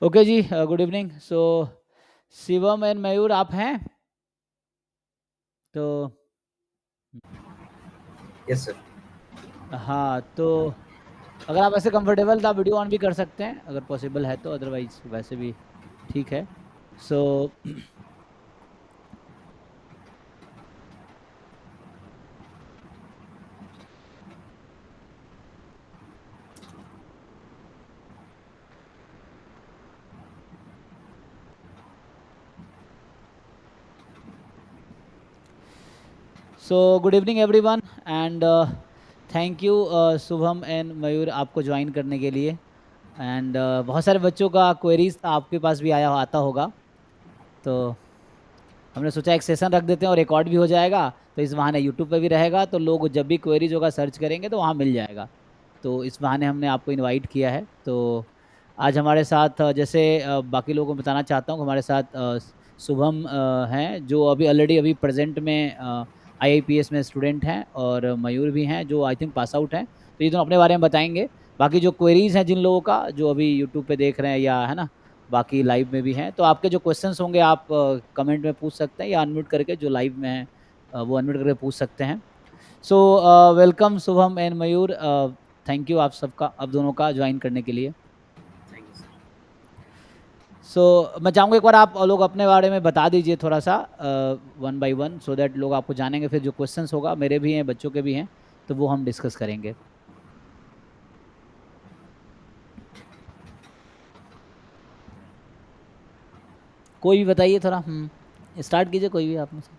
Okay जी, good evening. So Shivam and Mayur आप हैं तो? Yes sir. हाँ, तो अगर आप ऐसे कंफर्टेबल तो आप वीडियो ऑन भी कर सकते हैं अगर पॉसिबल है तो, अदरवाइज वैसे भी ठीक है। So good evening everyone and thank you Shubham and Mayur आपको ज्वाइन करने के लिए। एंड बहुत सारे बच्चों का क्वेरीज आपके पास भी आता होगा, तो हमने सोचा एक सेशन रख देते हैं और रिकॉर्ड भी हो जाएगा, तो इस बहाने यूट्यूब पे भी रहेगा, तो लोग जब भी क्वेरीज होगा सर्च करेंगे तो वहाँ मिल जाएगा। तो इस बहाने हमने आपको इनवाइट किया है। तो आज हमारे साथ जैसे बाकी लोगों को बताना चाहता हूँ, हमारे साथ शुभम हैं जो अभी ऑलरेडी अभी प्रेजेंट में आईआईपीएस में स्टूडेंट हैं, और मयूर भी हैं जो आई थिंक पास आउट हैं। तो ये दोनों अपने बारे में बताएंगे। बाकी जो क्वेरीज हैं जिन लोगों का जो अभी यूट्यूब पे देख रहे हैं या है ना, बाकी लाइव में भी हैं, तो आपके जो क्वेश्चंस होंगे आप कमेंट में पूछ सकते हैं, या अनम्यूट करके जो लाइव में है वो अनम्यूट करके पूछ सकते हैं। So welcome Shubham and Mayur, thank you आप सबका, आप दोनों का ज्वाइन करने के लिए। Thank you sir. सो मैं चाहूँगा एक बार आप लोग अपने बारे में बता दीजिए थोड़ा सा one by one, so that लोग आपको जानेंगे। फिर जो क्वेश्चंस होगा मेरे भी हैं, बच्चों के भी हैं, तो वो हम डिस्कस करेंगे। कोई भी बताइए थोड़ा, स्टार्ट कीजिए कोई भी आप में से।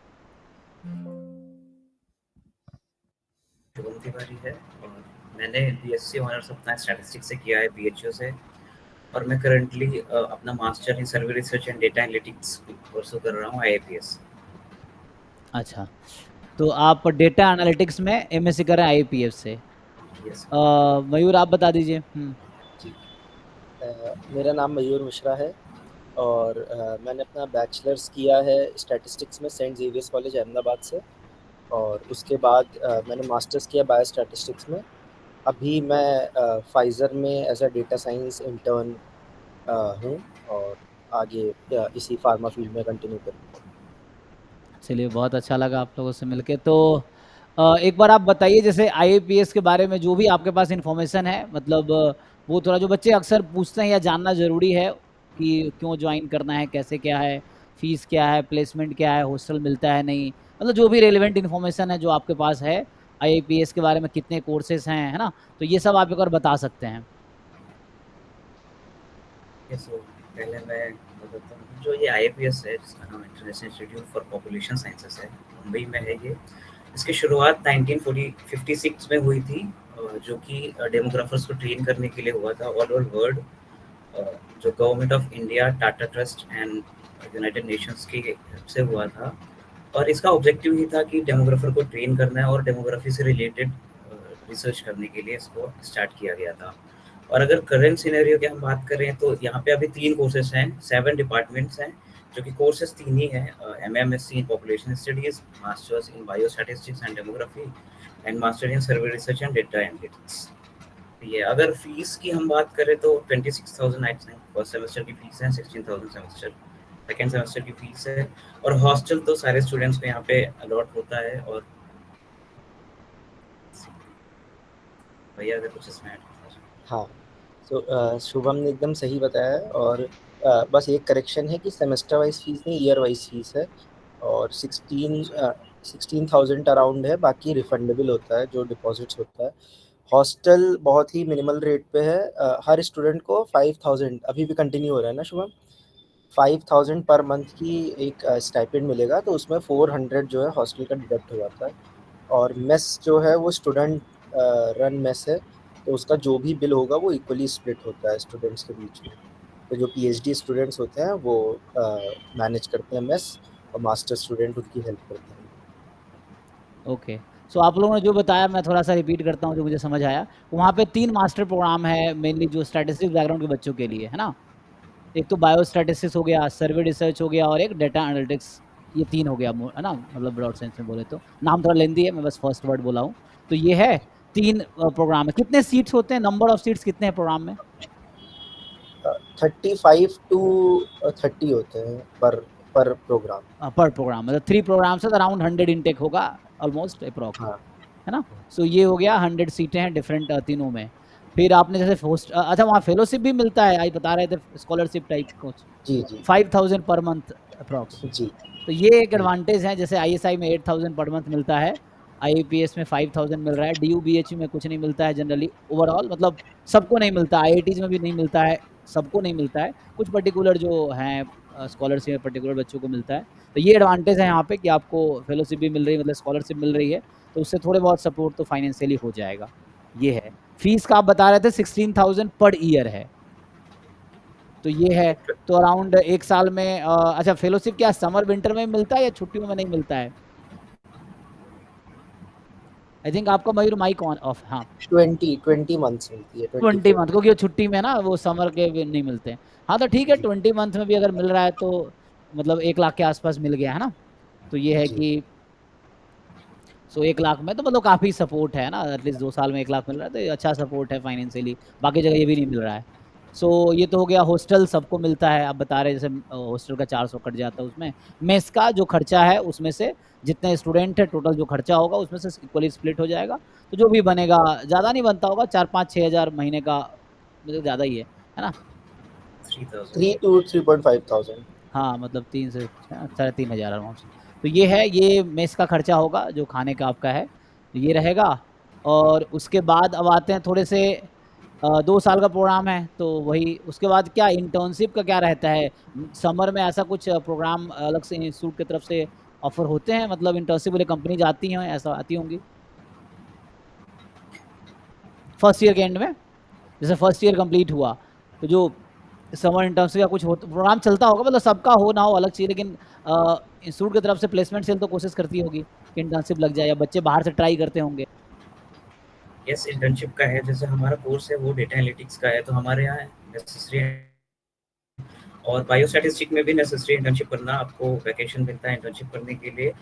शुभम तिवारी है और मैंने बीएससी ऑनर्स अपना स्टैटिस्टिक्स से किया है बीएचयू से। और मैं करंटली अपना master in survey research and data analytics pursue कर रहा हूँ आईआईपीएस। अच्छा, तो आप डेटा एनालिटिक्स में एमएससी कर रहे हैं आईपीएस से। यस मयूर आप बता दीजिए। जी। मेरा नाम मयूर मिश्रा है और मैंने अपना बैचलर्स किया है स्टैटिस्टिक्स में सेंट जेवियर्स कॉलेज अहमदाबाद से, और उसके बाद मैंने मास्टर्स किया बायोस्टैटिस्टिक्स में। अभी मैं फाइज़र में as a data science intern हूँ और आगे इसी फार्मा फील्ड में कंटिन्यू करूँगा। चलिए, बहुत अच्छा लगा आप लोगों से मिलके। तो एक बार आप बताइए जैसे आईएपीएस के बारे में जो भी आपके पास इंफॉर्मेशन है, मतलब वो थोड़ा जो बच्चे अक्सर पूछते हैं या जानना जरूरी है कि क्यों ज्वाइन करना है, कैसे क्या है, फीस क्या है, प्लेसमेंट क्या है, हॉस्टल मिलता है नहीं, मतलब जो भी रेलिवेंट इन्फॉर्मेशन है जो आपके पास है आईएपीएस के बारे में, कितने कोर्सेज हैं, है ना, तो ये सब आप एक बार बता सकते हैं। यस पहले मैं बताता हूँ जो ये आईआईपीएस है जिसका नाम international institute for population sciences है, मुंबई में है ये। इसकी शुरुआत 1956 में हुई थी, जो कि डेमोग्राफर्स को ट्रेन करने के लिए हुआ था ऑल ओवर वर्ल्ड। जो government of India, Tata trust and United Nations की हेल्प से हुआ था। और इसका ऑब्जेक्टिव ही था कि डेमोग्राफर को ट्रेन करना है और डेमोग्राफी से रिलेटेड रिसर्च करने के लिए इसको स्टार्ट किया गया था। और अगर करंट सिनेरियो की हम बात करें तो यहाँ पे अभी 3 कोर्सेस हैं, 7 डिपार्टमेंट्स हैं, जो कि कोर्सेस 3 ही हैं, MMSC in population studies, masters in biostatistics and demography and master in survey research and data analytics. ये अगर फीस की हम बात करें तो 26,000 आई थिंक फर्स्ट सेमेस्टर की फीस है, 16,000 सेमेस्टर सेकेंड सेमेस्टर की फीस है। और हॉस्टल तो सारे स्टूडेंट्स को यहाँ पे अलॉट होता है। और भैया अगर कुछ इसमें ऐड करना चाहें। हाँ, सो शुभम ने एकदम सही बताया है, और बस एक करेक्शन है कि सेमेस्टर वाइज फीस नहीं, ईयर वाइज फीस है। और 16,000 अराउंड है, बाकी रिफंडेबल होता है जो डिपॉजिट्स होता है। हॉस्टल बहुत ही मिनिमल रेट पे है, हर स्टूडेंट को 5,000 अभी भी कंटिन्यू हो रहा है ना शुभम, 5,000 पर मंथ की एक स्टाइपेंड मिलेगा, तो उसमें 400 जो है हॉस्टल का डिडक्ट हो जाता है। और मेस जो है वो स्टूडेंट रन मेस है, तो उसका जो भी बिल होगा वो इक्वली स्प्लिट होता है स्टूडेंट्स के बीच में। तो जो पीएचडी स्टूडेंट्स होते हैं वो मैनेज करते हैं मेस, और मास्टर स्टूडेंट उनकी हेल्प करते हैं। ओके, सो आप लोगों ने जो बताया मैं थोड़ा सा रिपीट करता हूँ जो मुझे समझ आया। वहाँ पे 3 मास्टर प्रोग्राम है मेनली जो स्टैटिस्टिक्स बैकग्राउंड के बच्चों के लिए, है ना। एक तो बायो स्टैटिस्टिक्स हो गया, सर्वे रिसर्च हो गया, और एक डेटा एनालिटिक्स। ये 3 हो गया है ना, मतलब ब्रॉड सेंस में बोले तो। नाम थोड़ा लेंदी है, मैं बस फर्स्ट वर्ड बोला हूँ। तो ये है 3 प्रोग्राम है। कितने सीट्स होते हैं, नंबर ऑफ सीट्स कितने हैं प्रोग्राम में? 35 to 30 होते हैं पर प्रोग्राम। पर प्रोग्राम, मतलब 3 प्रोग्राम से अराउंड 100 इनटेक होगा ऑलमोस्ट अप्रॉक्स, हाँ। है ना? सो ये हो गया 100 सीटें हैं डिफरेंट तीनों में। फिर आपने जैसे अच्छा वहाँ फेलोशिप भी मिलता है, आप बता रहे थे स्कॉलरशिप टाइप कुछ, जी, जी। 5000 पर मंथ अप्रॉक्स। जी। तो ये एक जी। एडवांटेज है, जैसे ISI में 8000 पर मंथ मिलता है, IAPS में 5000 मिल रहा है, DU-BHU में कुछ नहीं मिलता है जनरली ओवरऑल, मतलब सबको नहीं मिलता, IITs में भी नहीं मिलता है, सबको नहीं मिलता है, कुछ पर्टिकुलर जो हैं स्कॉलरशिप में पर्टिकुलर बच्चों को मिलता है। तो ये एडवांटेज है यहाँ पे कि आपको फेलोशिप भी मिल रही है, मतलब स्कॉलरशिप मिल रही है, तो उससे थोड़े बहुत सपोर्ट तो फाइनेंशियली हो जाएगा, ये है। फीस का आप बता रहे थे 16,000 पर ईयर है, तो ये है। तो अराउंड 1 साल में अच्छा फेलोशिप क्या समर विंटर में मिलता है या छुट्टियों में नहीं मिलता है? आई थिंक आपका मयूर माइक ऑन ऑफ, हाँ 20 मंथ्स मिलती है, 20 24 मंथ, क्योंकि वो छुट्टी में ना वो समर के भी नहीं मिलते हैं। हाँ तो ठीक है, जी। 20 मंथ में भी अगर मिल रहा है तो मतलब 1 लाख के आसपास मिल गया है ना, तो ये है जी। कि सो 1 लाख में तो मतलब काफ़ी सपोर्ट है ना, एटलीस्ट 2 साल में 1 लाख मिल रहा है तो ये अच्छा सपोर्ट है फाइनेंशियली, बाकी जगह ये भी नहीं मिल रहा है। सो ये तो हो गया, हॉस्टल सबको मिलता है, आप बता रहे हैं जैसे हॉस्टल का 400 कट जाता है उसमें, मेस का जो खर्चा है उसमें से जितने स्टूडेंट है टोटल जो खर्चा होगा उसमें से इक्वली स्प्लिट हो जाएगा, तो जो भी बनेगा ज़्यादा नहीं बनता होगा, 4-5-6 हज़ार महीने का, मतलब ज़्यादा ही है ना? 3000 3 to 3.5 thousand। हाँ, मतलब 3 से साढ़े 3 हज़ार अराउंड। तो ये है, ये मेस का खर्चा होगा जो खाने का आपका है, तो ये रहेगा। और उसके बाद अब आते हैं थोड़े से 2 साल का प्रोग्राम है, तो वही उसके बाद क्या इंटर्नशिप का क्या रहता है? समर में ऐसा कुछ प्रोग्राम अलग से इंस्टीट्यूट की तरफ से ऑफ़र होते हैं, मतलब इंटर्नशिप वाली कंपनीज़ आती हैं, ऐसा आती होंगी? फर्स्ट ईयर के एंड में, जैसे फर्स्ट ईयर कंप्लीट हुआ, तो जो समर इंटर्नशिप या कुछ हो प्रोग्राम चलता होगा, मतलब सबका हो ना हो अलग चीज़, लेकिन इंस्टीट्यूट की तरफ से प्लेसमेंट सेल तो कोशिश करती होगी कि इंटर्नशिप लग जाए, या बच्चे बाहर से ट्राई करते होंगे। यस, इंटर्नशिप का है, जैसे हमारा कोर्स है वो डेटा एनालिटिक्स का है, तो हमारे यहाँ नेसेसरी और बायोस्टैटिस्टिक में भी नेसेसरी इंटर्नशिप करना, आपको वैकेशन मिलता है इंटर्नशिप करने के लिए।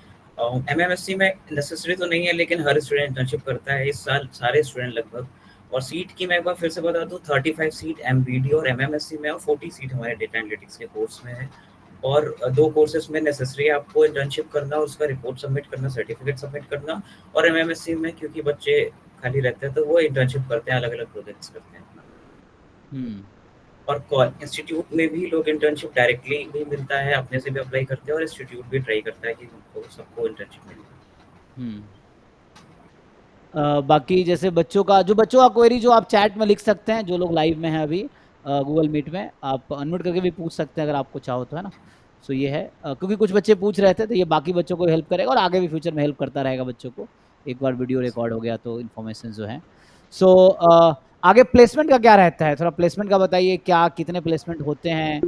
MMSC में नेसेसरी तो नहीं है, लेकिन हर स्टूडेंट इंटर्नशिप करता है इस साल, सारे स्टूडेंट लगभग। और सीट की मैं एक बार फिर से बता दूं, 35 सीट MBD और MMSC में, और 40 सीट हमारे डेटा एनालिटिक्स के कोर्स में है। और 2 कोर्सेज में नेसेसरी है आपको इंटर्नशिप करना, उसका रिपोर्ट सबमिट करना, सर्टिफिकेट सबमिट करना। और MMSC में क्योंकि बच्चे खाली रहते हैं तो वो इंटर्नशिप करते हैं, अलग-अलग प्रोजेक्ट्स करते हैं अपना। और इंस्टीट्यूट में भी लोग इंटर्नशिप डायरेक्टली भी मिलता है, अपने से भी अप्लाई करते हैं, और इंस्टीट्यूट भी ट्राई करता है कि उनको सबको इंटर्नशिप मिले। बाकी जैसे बच्चों का क्वेरी जो आप चैट में लिख सकते हैं, जो लोग लाइव में हैं अभी गूगल मीट में, आप अनम्यूट करके भी पूछ सकते हैं अगर आपको चाहो तो, है ना? सो ये है, क्योंकि कुछ बच्चे पूछ रहे थे, तो ये बाकी बच्चों को हेल्प करेगा और आगे भी फ्यूचर में हेल्प करता रहेगा बच्चों को, एक बार वीडियो रिकॉर्ड हो गया तो इन्फॉर्मेशन जो है। सो आगे प्लेसमेंट का क्या रहता है, थोड़ा प्लेसमेंट का बताइए, क्या कितने प्लेसमेंट होते हैं,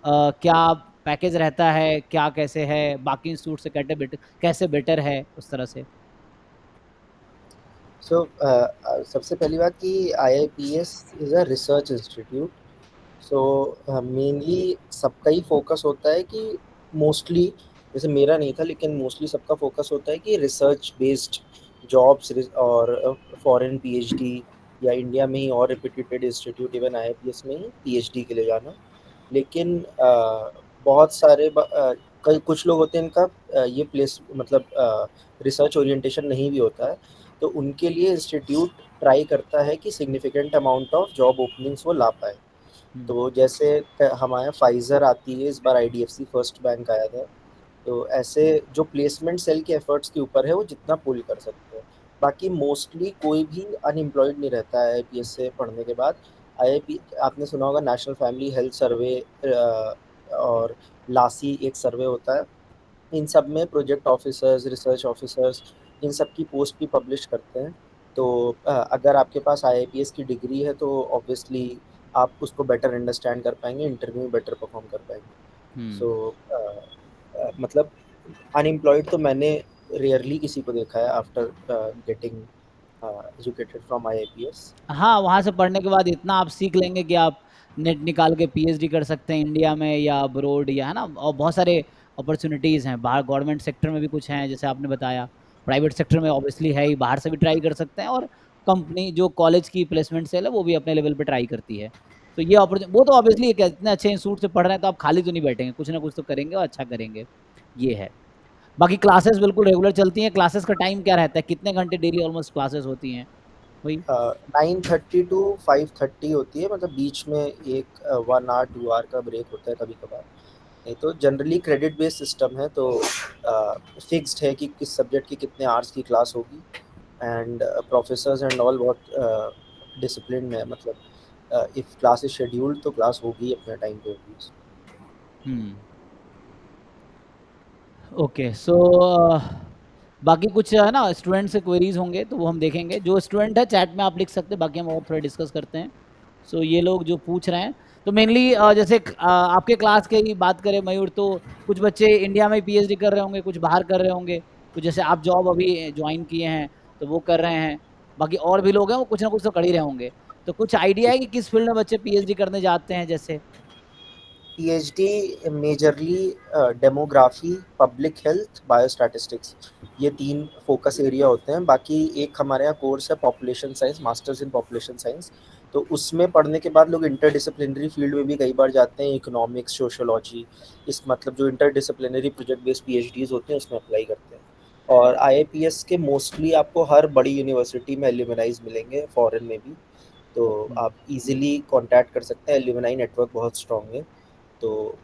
क्या पैकेज रहता है, क्या कैसे है, बाकी इंस्टीट्यूट से कैसे बेटर है, उस तरह से। सो सबसे पहली बात कि IIPS is a research institute. So mainly सबका ही फोकस होता है कि मोस्टली, जैसे मेरा नहीं था लेकिन मोस्टली सबका फोकस होता है कि रिसर्च बेस्ड जॉब्स और फॉरेन PhD, या इंडिया में ही और रेप्यूटेड इंस्टीट्यूट इवन IIPS में ही PhD के लिए जाना। लेकिन बहुत सारे कई कुछ लोग होते हैं इनका ये प्लेस मतलब रिसर्च ओरिएंटेशन नहीं भी होता है, तो उनके लिए इंस्टीट्यूट ट्राई करता है कि significant amount of job openings वो ला पाए। तो जैसे हमारे यहाँ फाइज़र आती है, इस बार IDFC फर्स्ट बैंक आया था, तो ऐसे जो प्लेसमेंट सेल के एफर्ट्स के ऊपर है वो जितना पुल कर सकते हैं। बाकी मोस्टली कोई भी अनएम्प्लॉयड नहीं रहता है IIPS से पढ़ने के बाद। IIP आपने सुना होगा, नेशनल फैमिली हेल्थ सर्वे और लासी एक सर्वे होता है, इन सब में प्रोजेक्ट ऑफिसर्स, रिसर्च ऑफिसर्स, इन सब की पोस्ट भी पब्लिश करते हैं। तो अगर आपके पास IIPS की डिग्री है तो ऑब्वियसली आप उसको बेटर अंडरस्टैंड कर पाएंगे, इंटरव्यू में बेटर परफॉर्म कर पाएंगे। सो मतलब अनएम्प्लॉयड तो मैंने रेयरली किसी को देखा है after getting educated from IIPS। हाँ, वहाँ से पढ़ने के बाद इतना आप सीख लेंगे कि आप नेट निकाल के PhD कर सकते हैं इंडिया में या अब्रॉड, या है ना, और बहुत सारे अपॉर्चुनिटीज़ हैं बाहर, गवर्नमेंट सेक्टर में भी कुछ हैं जैसे आपने बताया, प्राइवेट सेक्टर में ऑब्वियसली है ही, बाहर से भी ट्राई कर सकते हैं, और कंपनी जो कॉलेज की प्लेसमेंट सेल है वो भी अपने लेवल पे ट्राई करती है। तो ये वो तो ऑब्वियसली इतने अच्छे इंस्टीट्यूट से पढ़ रहे हैं तो आप खाली तो नहीं बैठेंगे, कुछ ना कुछ तो करेंगे और अच्छा करेंगे, ये है। बाकी क्लासेस बिल्कुल रेगुलर चलती हैं। क्लासेस का टाइम क्या रहता है, कितने घंटे डेली ऑलमोस्ट क्लासेस होती हैं वही? 9:30 to 5:30 होती है, मतलब बीच में एक 1 आवर 2 आवर का ब्रेक होता है कभी कभार। नहीं तो जनरली क्रेडिट बेस्ड सिस्टम है, तो फिक्स्ड है कि किस सब्जेक्ट की कितने आवर्स की क्लास होगी। एंड प्रोफेसर्स एंड ऑल बहुत डिसिप्लिन है, मतलब इफ क्लास इज शेड्यूल्ड तो क्लास होगी अपने टाइम पे होगी। ओके, सो बाकी कुछ है ना स्टूडेंट से क्वेरीज होंगे तो वो हम देखेंगे। जो स्टूडेंट है चैट में आप लिख सकते हैं, बाकी हम और थोड़ा डिस्कस करते हैं। सो ये लोग जो पूछ रहे हैं तो मेनली जैसे आपके क्लास के ही बात करें मयूर, तो कुछ बच्चे इंडिया में पीएचडी कर रहे होंगे, कुछ बाहर कर रहे होंगे, कुछ जैसे आप जॉब अभी ज्वाइन किए हैं तो वो कर रहे हैं, बाकी और भी लोग हैं वो कुछ ना कुछ तो कर ही रहे होंगे। तो कुछ आइडिया है कि किस फील्ड में बच्चे पीएचडी करने जाते हैं जैसे? PhD majorly demography, public health, biostatistics, ये 3 फोकस एरिया होते हैं। बाकी एक हमारे यहाँ कोर्स है population science, masters in population science, तो उसमें पढ़ने के बाद लोग इंटरडिसिप्लिनरी फील्ड में भी कई बार जाते हैं, इकोनॉमिक्स, सोशियोलॉजी, इस मतलब जो इंटरडिसिप्लिनरी प्रोजेक्ट बेस्ड पीएचडीज होते हैं उसमें अप्लाई करते हैं। और आईआईपीएस के मोस्टली आपको हर बड़ी यूनिवर्सिटी में एल्यूमिनाइज मिलेंगे, फॉरेन में भी, तो आप इजीली कांटेक्ट कर सकते हैं, एल्यूमिनाई नेटवर्क बहुत स्ट्रॉन्ग है। तो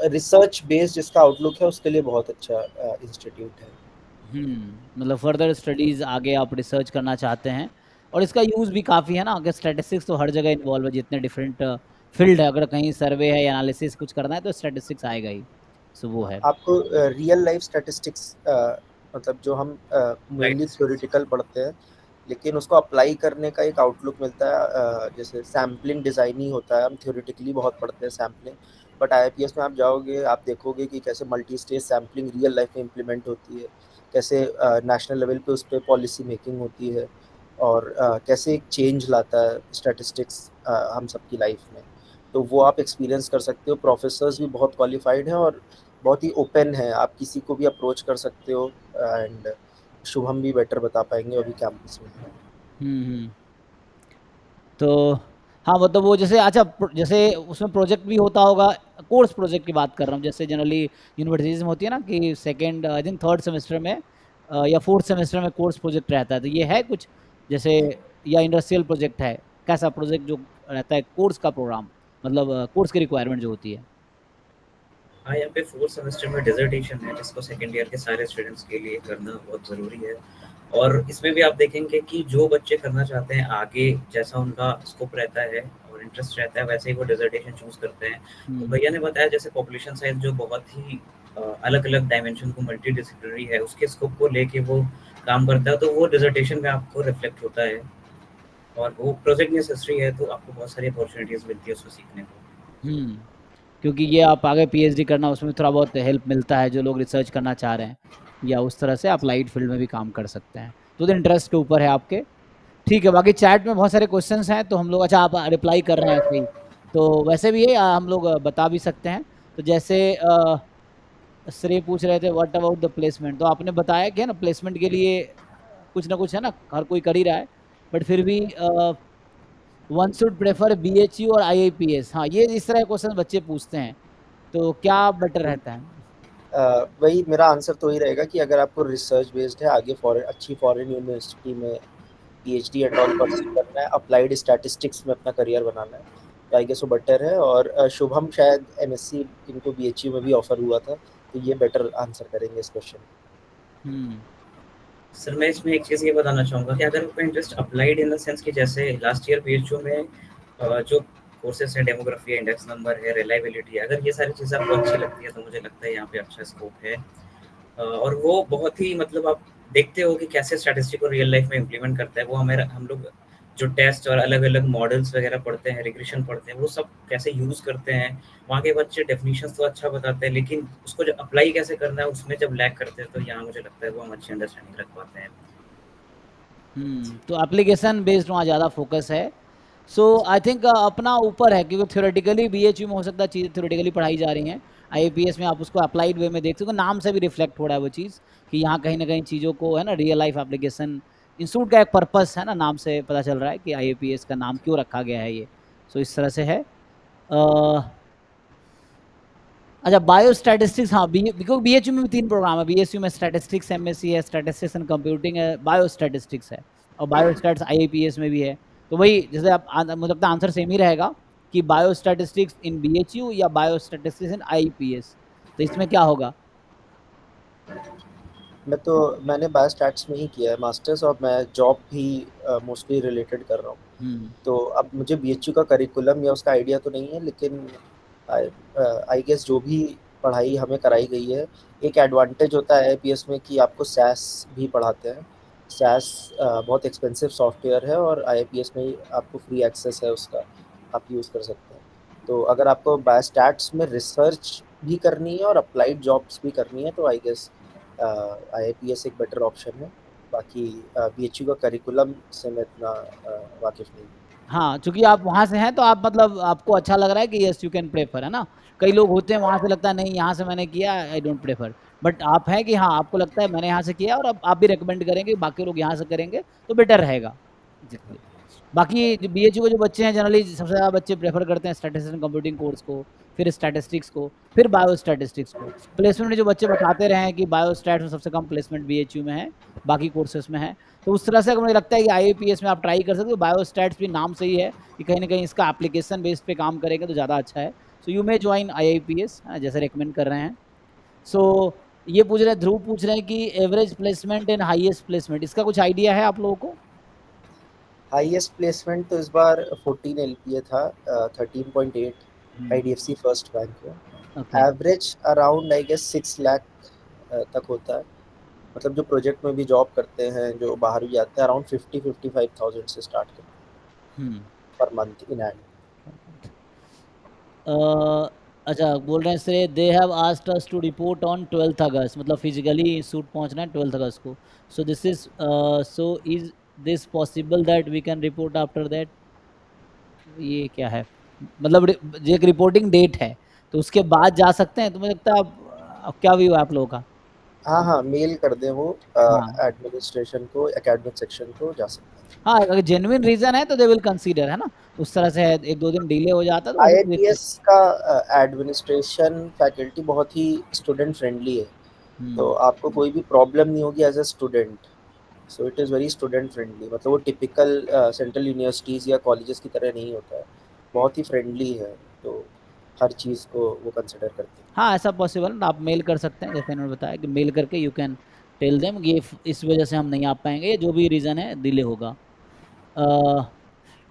रिसर्च बेस्ड जिसका आउटलुक है उसके लिए बहुत अच्छा इंस्टीट्यूट है। मतलब फर्दर स्टडीज आगे आप रिसर्च करना चाहते हैं, और इसका यूज़ भी काफ़ी है ना, अगर स्टैटिस्टिक्स तो हर जगह इन्वॉल्व है, जितने डिफरेंट फील्ड है, अगर कहीं सर्वे है या एनालिसिस कुछ करना है तो स्टैटिस्टिक्स आएगा ही। सो वो है। आपको रियल लाइफ स्टैटिस्टिक्स, मतलब जो हम मेनली राइट। थ्योरेटिकल पढ़ते हैं, लेकिन उसको अप्लाई करने का एक आउटलुक मिलता है। जैसे सैम्पलिंग डिज़ाइनिंग होता है, हम थ्योरेटिकली बहुत पढ़ते हैं सैम्पलिंग, बट आईआईपीएस में आप जाओगे आप देखोगे कि कैसे multi stage sampling real life में इम्प्लीमेंट होती है, कैसे नेशनल लेवल पे उस पर पॉलिसी मेकिंग होती है, और कैसे एक चेंज लाता है स्टैटिस्टिक्स हम सबकी लाइफ में। तो वो आप एक्सपीरियंस कर सकते हो। प्रोफेसर्स भी बहुत क्वालिफाइड हैं और बहुत ही ओपन है, आप किसी को भी अप्रोच कर सकते हो। एंड शुभम भी बेटर बता पाएंगे, अभी कैंपस में है। हम्म। तो हाँ, मतलब वो जैसे अच्छा जैसे उसमें प्रोजेक्ट भी होता होगा, कोर्स प्रोजेक्ट की बात कर रहा हूँ, जैसे जनरली यूनिवर्सिटीज में होती है ना कि second I think third semester में या फोर्थ सेमेस्टर में कोर्स प्रोजेक्ट रहता है, तो ये है कुछ जैसे, या इंडस्ट्रियल प्रोजेक्ट है, कैसा प्रोजेक्ट जो रहता है कोर्स का प्रोग्राम, मतलब कोर्स की रिक्वायरमेंट जो होती है? हाँ, यहाँ पे फोर्थ सेमेस्टर में डिसर्टेशन है जिसको सेकेंड ईयर के सारे स्टूडेंट्स के लिए करना बहुत ज़रूरी है। और इसमें भी आप देखेंगे कि जो बच्चे करना चाहते हैं आगे, जैसा उनका स्कोप रहता है और इंटरेस्ट रहता है, वैसे ही वो डिसर्टेशन चूज़ करते हैं। तो भैया ने बताया जैसे पॉपुलेशन साइंस जो बहुत ही अलग-अलग डायमेंशन को मल्टीडिसिप्लिनरी है, उसके स्कोप को लेके वो काम करता है, तो वो डिसर्टेशन में आपको रिफ्लेक्ट होता है। और वो प्रोजेक्ट नेसेसरी है, तो आपको बहुत सारी अपॉर्चुनिटीज़ मिलती है उसको सीखने को। क्योंकि ये आप आगे पीएचडी करना उसमें थोड़ा बहुत हेल्प मिलता है, जो लोग रिसर्च करना चाह रहे हैं या उस तरह से अप्लाइड फील्ड में भी काम कर सकते हैं, तो इंटरेस्ट के ऊपर है आपके। ठीक है, बाकी चैट में बहुत सारे क्वेश्चंस हैं तो हम लोग, अच्छा आप रिप्लाई कर रहे हैं ऐसे ही, तो वैसे भी है हम लोग बता भी सकते हैं। तो जैसे श्रेय पूछ रहे थे व्हाट अबाउट द प्लेसमेंट, तो आपने बताया कि है ना प्लेसमेंट के लिए कुछ ना कुछ है ना हर कोई कर ही रहा है, बट फिर भी वन शुड प्रेफर बीएचयू और आईआईपीएस, हाँ ये इस तरह के क्वेश्चन बच्चे पूछते हैं, तो क्या बेटर रहता है? वही मेरा आंसर तो ही रहेगा कि अगर आपको रिसर्च बेस्ड है, आगे फॉरेन अच्छी फॉरेन यूनिवर्सिटी में पीएचडी एंड ऑल परस्यू करना है, अप्लाइड स्टैटिस्टिक्स में अपना करियर बनाना है, तो आई गेस वो बेटर है। और शुभम शायद एमएससी इनको बीएचयू में भी ऑफर हुआ था, तो ये बेटर आंसर करेंगे इस क्वेश्चन। सर मैं इसमें एक चीज़ ये बताना चाहूँगा कि अगर आपका interest applied in the sense कि जैसे लास्ट ईयर बीएचयू में जो कोर्सेस हैं, डेमोग्राफी है, इंडेक्स नंबर है, रिलायबिलिटी है, अगर ये सारी चीज़ें आपको अच्छी लगती है तो मुझे लगता है यहाँ पे अच्छा स्कोप है। और वो बहुत ही मतलब आप देखते हो कि कैसे स्टैटिस्टिक को रियल लाइफ में इम्प्लीमेंट करता है। वो हम लोग जो टेस्ट और अलग-अलग मॉडल्स वगैरह पढ़ते हैं, रिग्रेशन पढ़ते हैं, वो सब कैसे यूज़ करते हैं। वहाँ के बच्चे डेफिनिशंस तो अच्छा बताते हैं, लेकिन उसको जब अप्लाई कैसे करना है उसमें जब लैग करते हैं, तो यहाँ मुझे लगता है वो हम अच्छी अंडरस्टैंडिंग रख पाते हैं। तो एप्लीकेशन बेस्ड वहाँ ज़्यादा फोकस है। सो आई थिंक अपना ऊपर है, क्योंकि थ्योरेटिकली बीएचयू में हो सकता है चीज़ें थ्योरेटिकली पढ़ाई जा रही हैं, आईएपीएस में आप उसको अप्लाइड वे में देख सकते हो, नाम से भी रिफ्लेक्ट हो रहा है वो चीज़ कि यहाँ कहीं ना कहीं चीज़ों को है ना रियल लाइफ एप्लीकेशन इंस्टीट्यूट का एक पर्पस है ना, नाम से पता चल रहा है कि आईएपीएस का नाम क्यों रखा गया है ये, सो इस तरह से है। अच्छा, बायोस्टैटिस्टिक्स, हाँ, बिकॉज़ बीएचयू में भी 3 प्रोग्राम है, बीएसयू में स्टैटिस्टिक्स एमएससी है, स्टैटिस्टिक्स एंड कंप्यूटिंग है, बायोस्टैटिस्टिक्स है, और बायोस्टैट्स आईएपीएस में भी है। तो वही, जैसे आप मुझे लगता है आंसर सेम ही रहेगा कि बायोस्टैटिस्टिक्स इन बीएचयू या बायोस्टैटिस्टिक्स इन आईपीएस। तो इसमें क्या होगा? मैंने बायोस्टैट्स में ही किया है मास्टर्स, और मैं जॉब भी मोस्टली रिलेटेड कर रहा हूँ। तो अब मुझे बीएचयू का करिकुलम या उसका आइडिया तो नहीं है, लेकिन आई गेस जो भी पढ़ाई हमें कराई गई है, एक एडवांटेज होता है आईपीएस में कि आपको सैस भी पढ़ाते हैं। सैस बहुत एक्सपेंसिव सॉफ्टवेयर है, और आईपीएस में आपको फ्री एक्सेस है उसका, आप यूज़ कर सकते हैं। तो अगर आपको बायोस्टैट्स में रिसर्च भी करनी है और अप्लाइड जॉब्स भी करनी है, तो आई गेस आईपीएस एक बेटर ऑप्शन है। बाकी बीएचयू का करिकुलम से मैं इतना वाकिफ नहीं हूँ। हाँ, चूँकि आप वहाँ से हैं तो आप मतलब आपको अच्छा लग रहा है कि यस यू कैन प्रेफर, है ना? कई लोग होते हैं वहाँ से लगता है नहीं यहाँ से मैंने किया, आई डोंट प्रेफर, बट आप हैं कि हाँ, आपको लगता है मैंने यहाँ से किया और अब आप भी रिकमेंड करेंगे, बाकी लोग यहाँ से करेंगे तो बेटर रहेगा। एग्ज़ैक्टली। बाकी बीएचयू के जो बच्चे हैं जनरली सबसे ज़्यादा बच्चे प्रेफर करते हैं स्टैटिस्टिक्स एंड कंप्यूटिंग कोर्स को, फिर स्टैटिस्टिक्स को, फिर बायोस्टैटिस्टिक्स को। प्लेसमेंट में जो बच्चे बताते रहे हैं कि बायोस्टैट्स में सबसे कम प्लेसमेंट बीएचयू में है, बाकी कोर्सेज़ में है। तो उस तरह से मुझे लगता है कि आईएपीएस में आप ट्राई कर सकते हो। बायोस्टैट्स भी नाम से ही है कि कहीं न कहीं इसका एप्लीकेशन बेस पे काम करेंगे तो ज़्यादा अच्छा है। सो यू मे जॉइन आईआईपीएस, जैसे रिकमेंड कर रहे हैं। सो ये पूछ रहे हैं, ध्रुव पूछ रहे हैं कि average placement and highest placement, इसका कुछ आइडिया है आप लोगों को? हाईएस्ट प्लेसमेंट तो इस बार 14 एलपीए था, 13.8 आईडीएफसी फर्स्ट बैंक में। Okay. Average around I guess 6 lakh तक होता है। मतलब जो प्रोजेक्ट में भी जॉब करते हैं, जो बाहर भी जाते हैं, अराउंड 50-55,000 से स्टार्ट करते हैं पर मंथ इन हैंड। अच्छा, बोल रहे हैं से they have asked us to report on 12th August, मतलब फिजिकली सूट पहुंचना है 12th अगस्त को। So this is so is this possible that we can report after that? ये क्या है, मतलब ये एक रिपोर्टिंग डेट है तो उसके बाद जा सकते हैं? तो मुझे लगता है अब क्या व्यू है आप लोगों का? हाँ हाँ, मेल कर दें वो हाँ एडमिनिस्ट्रेशन को, एकेडमिक सेक्शन को, जा सकते हैं। हाँ, अगर जेन्युइन रीजन है तो दे विल कंसीडर, है ना? उस तरह से एक दो दिन डिले हो जाता है तो वैसे तो आईआईपीएस का एडमिनिस्ट्रेशन फैकल्टी बहुत ही स्टूडेंट फ्रेंडली है, तो आपको कोई भी प्रॉब्लम नहीं होगी as a student. So it is very student friendly, मतलब वो टिपिकल सेंट्रल यूनिवर्सिटीज़ या कॉलेजेस की तरह नहीं होता है, बहुत ही फ्रेंडली है। तो हर चीज़ को वो कंसिडर करते हैं। हाँ, ऐसा पॉसिबल, आप मेल कर सकते हैं, जैसे इन्होंने बताया कि मेल करके यू कैन टेल देम ये इस वजह से हम नहीं आ पाएंगे, जो भी रीज़न है डिले होगा।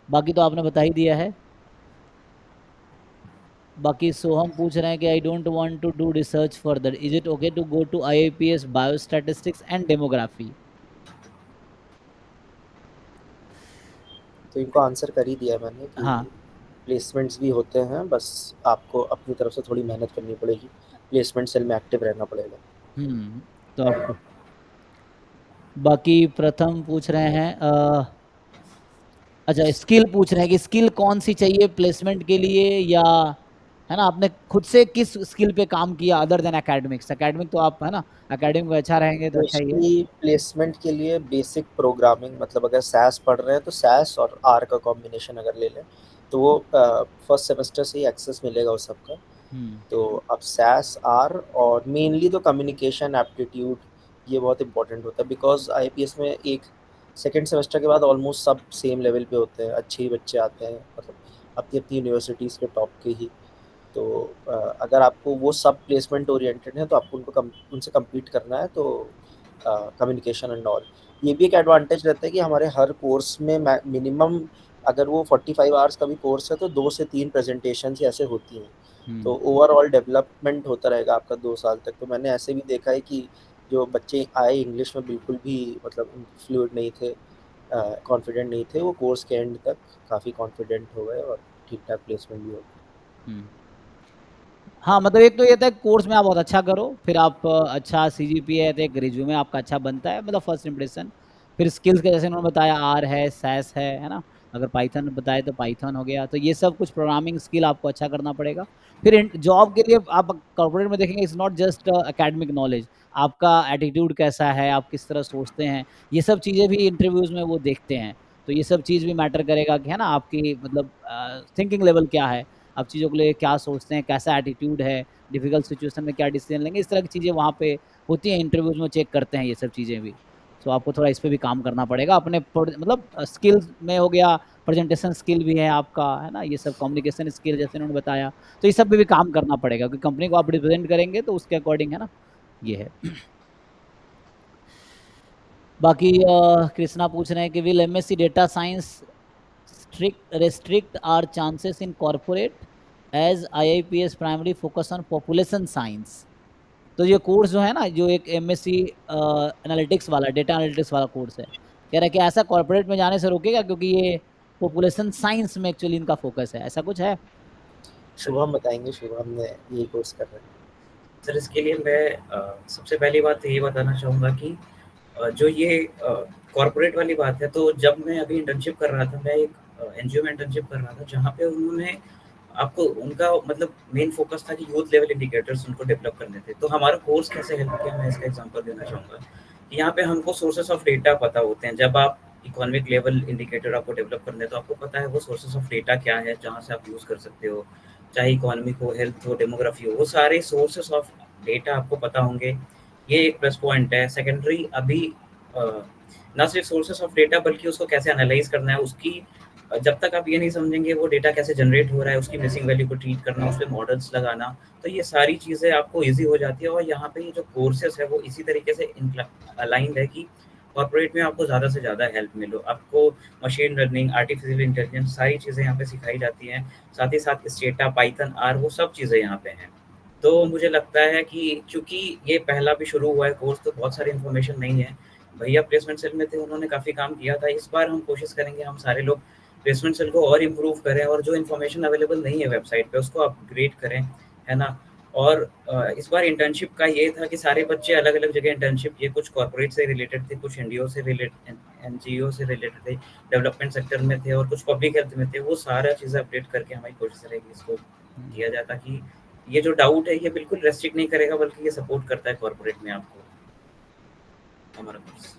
बाकी तो आपने बता ही दिया है। बाकी सोहम पूछ रहे हैं कि I don't want to do research further, is it okay to go to IIPS biostatistics and demography? तो इनको आंसर कर ही दिया मैंने कि हाँ। प्लेसमेंट्स भी होते हैं, बस आपको अपनी तरफ से थोड़ी मेहनत करनी पड़ेगी, प्लेसमेंट सेल में एक्टिव रहना पड़ेगा। तो आपको बाकी प्रथम पूछ रहे हैं अच्छा, स्किल पूछ रहे हैं कि स्किल कौन सी चाहिए प्लेसमेंट के लिए, या है ना, आपने खुद से किस स्किल पे काम किया अदर देन एकेडमिक्स? एकेडमिक तो आप, है ना, एकेडमिक में अच्छा रहेंगे तो अच्छा ही है। मोस्टली प्लेसमेंट के लिए बेसिक प्रोग्रामिंग, मतलब अगर सैस पढ़ रहे हैं तो सैस और आर का कॉम्बिनेशन अगर ले लें तो वो फर्स्ट सेमेस्टर से ही एक्सेस मिलेगा उस सबका। तो अब सैस आर, और मेनली तो कम्युनिकेशन एप्टीट्यूड, ये बहुत इंपॉर्टेंट होता है, बिकॉज आईपीएस में एक सेकेंड सेमेस्टर के बाद ऑलमोस्ट सब सेम लेवल पे होते हैं, अच्छे ही बच्चे आते हैं, मतलब अपनी अपनी यूनिवर्सिटीज़ के टॉप के ही। तो अगर आपको वो सब प्लेसमेंट ओरिएंटेड है तो आपको उनसे कम्पीट करना है, तो कम्युनिकेशन एंड ऑल। ये भी एक एडवांटेज रहता है कि हमारे हर कोर्स में मिनिमम, अगर वो 45 आवर्स का भी कोर्स है तो 2 से 3 प्रेजेंटेशन ऐसे होती हैं। तो ओवरऑल डेवलपमेंट होता रहेगा आपका 2 साल तक। तो मैंने ऐसे भी देखा है कि जो बच्चे आए इंग्लिश में बिल्कुल भी मतलब फ्लुएंट नहीं थे, कॉन्फिडेंट नहीं थे, वो कोर्स के एंड तक काफ़ी कॉन्फिडेंट हो गए और ठीक ठाक प्लेसमेंट भी हो गई। हाँ, मतलब एक तो ये था कोर्स में आप बहुत अच्छा करो, फिर आप अच्छा सीजीपीए है तो एक रिज्यूमे आपका अच्छा बनता है, मतलब फर्स्ट इंप्रेशन। फिर स्किल्स के जैसे उन्होंने बताया आर है, सैस है ना, अगर पाइथन बताए तो पाइथन हो गया। तो ये सब कुछ प्रोग्रामिंग स्किल आपको अच्छा करना पड़ेगा। फिर जॉब के लिए आप कॉर्पोरेट में देखेंगे, it's not just academic knowledge, आपका एटीट्यूड कैसा है, आप किस तरह सोचते हैं, ये सब चीज़ें भी इंटरव्यूज़ में वो देखते हैं। तो ये सब चीज़ भी मैटर करेगा कि है ना आपकी मतलब थिंकिंग लेवल क्या है, आप चीज़ों को लेके क्या सोचते हैं, कैसा एटीट्यूड है, डिफिकल्ट सिचुएशन में क्या डिसीजन लेंगे, इस तरह की चीज़ें वहाँ पे होती हैं, इंटरव्यूज़ में चेक करते हैं ये सब चीज़ें भी। सो आपको थोड़ा इस पे भी काम करना पड़ेगा अपने मतलब स्किल्स में हो गया, प्रेजेंटेशन स्किल भी है आपका, है ना, ये सब कम्युनिकेशन स्किल जैसे उन्होंने बताया, तो ये सब पे भी काम करना पड़ेगा क्योंकि कंपनी को आप रिप्रेजेंट करेंगे तो उसके अकॉर्डिंग है ना, ये है। बाकी कृष्णा पूछ रहे हैं कि will MSc data science restrict our chances in corporate as IIPS primary focus on population science। तो ये कोर्स जो है ना, जो एक एमएससी एनालिटिक्स वाला, डेटा एनालिटिक्स वाला कोर्स है, कह रहा है कि ऐसा कॉर्पोरेट में जाने से रोकेगा क्योंकि ये पॉपुलेशन साइंस में एक्चुअली इनका फोकस है, ऐसा कुछ है? शुभम बताएंगे, शुभम ने यही कोर्स कर रहे हैं। सर इसके लिए मैं सबसे पहली बात तो ये बताना चाहूँगा कि जो ये कॉर्पोरेट वाली बात है, तो जब मैं अभी इंटर्नशिप कर रहा था, मैं एक एनजीओ में इंटर्नशिप कर रहा था जहाँ पे उन्होंने आपको उनका मतलब मेन फोकस था कि यूथ लेवल इंडिकेटर्स उनको डेवलप करने थे। तो हमारा कोर्स कैसे हेल्प किया, मैं इसका एग्जांपल देना चाहूँगा कि यहाँ पे हमको सोर्सेस ऑफ डेटा पता होते हैं। जब आप इकोनॉमिक लेवल इंडिकेटर आपको डेवलप करने हैं तो आपको पता है वो सोर्सेस ऑफ डेटा क्या है जहाँ से आप यूज़ कर सकते हो, चाहे इकोनॉमी हो, हेल्थ हो, डेमोग्राफी हो, वो सारे सोर्सेस ऑफ डेटा आपको पता होंगे। ये एक प्लस पॉइंट है। सेकेंडरी अभी ना सिर्फ सोर्सेस ऑफ डेटा बल्कि उसको कैसे एनालाइज करना है, उसकी जब तक आप ये नहीं समझेंगे वो डेटा कैसे जनरेट हो रहा है, उसकी मिसिंग वैल्यू को ट्रीट करना, उस पे मॉडल्स लगाना, तो ये सारी चीज़ें आपको ईजी हो जाती है। और यहाँ पे ये जो कोर्सेस है वो इसी तरीके से अलाइंड है कि कॉर्पोरेट में आपको ज़्यादा से ज़्यादा हेल्प मिलो। आपको मशीन लर्निंग, आर्टिफिशियल इंटेलिजेंस सारी चीज़ें यहाँ पे सिखाई जाती हैं। साथ ही साथ स्टेटा, पाइथन, आर, वो सब चीज़ें यहाँ पे हैं। तो मुझे लगता है कि चूँकि ये पहला भी शुरू हुआ है कोर्स, तो बहुत सारी इन्फॉर्मेशन नहीं है। भैया प्लेसमेंट सेल में थे, उन्होंने काफ़ी काम किया था। इस बार हम कोशिश करेंगे हम सारे लोग प्लेसमेंट सेल को और इम्प्रूव करें और जो इन्फॉर्मेशन अवेलेबल नहीं है वेबसाइट पे उसको अपग्रेड करें, है ना? और इस बार इंटर्नशिप का ये था कि सारे बच्चे अलग-अलग जगह इंटर्नशिप, ये कुछ कॉर्पोरेट से रिलेटेड थे, कुछ एनजीओ से एनजीओ से रिलेटेड थे, डेवलपमेंट सेक्टर में थे और कुछ पब्लिक हेल्थ में थे। वो सारा चीज़ें अपडेट करके हमारी कोशिश रहेगी इसको किया जाए, ताकि ये जो डाउट है ये बिल्कुल रेस्ट्रिक्ट नहीं करेगा बल्कि ये सपोर्ट करता है कॉर्पोरेट में आपको, हमारा कोर्स।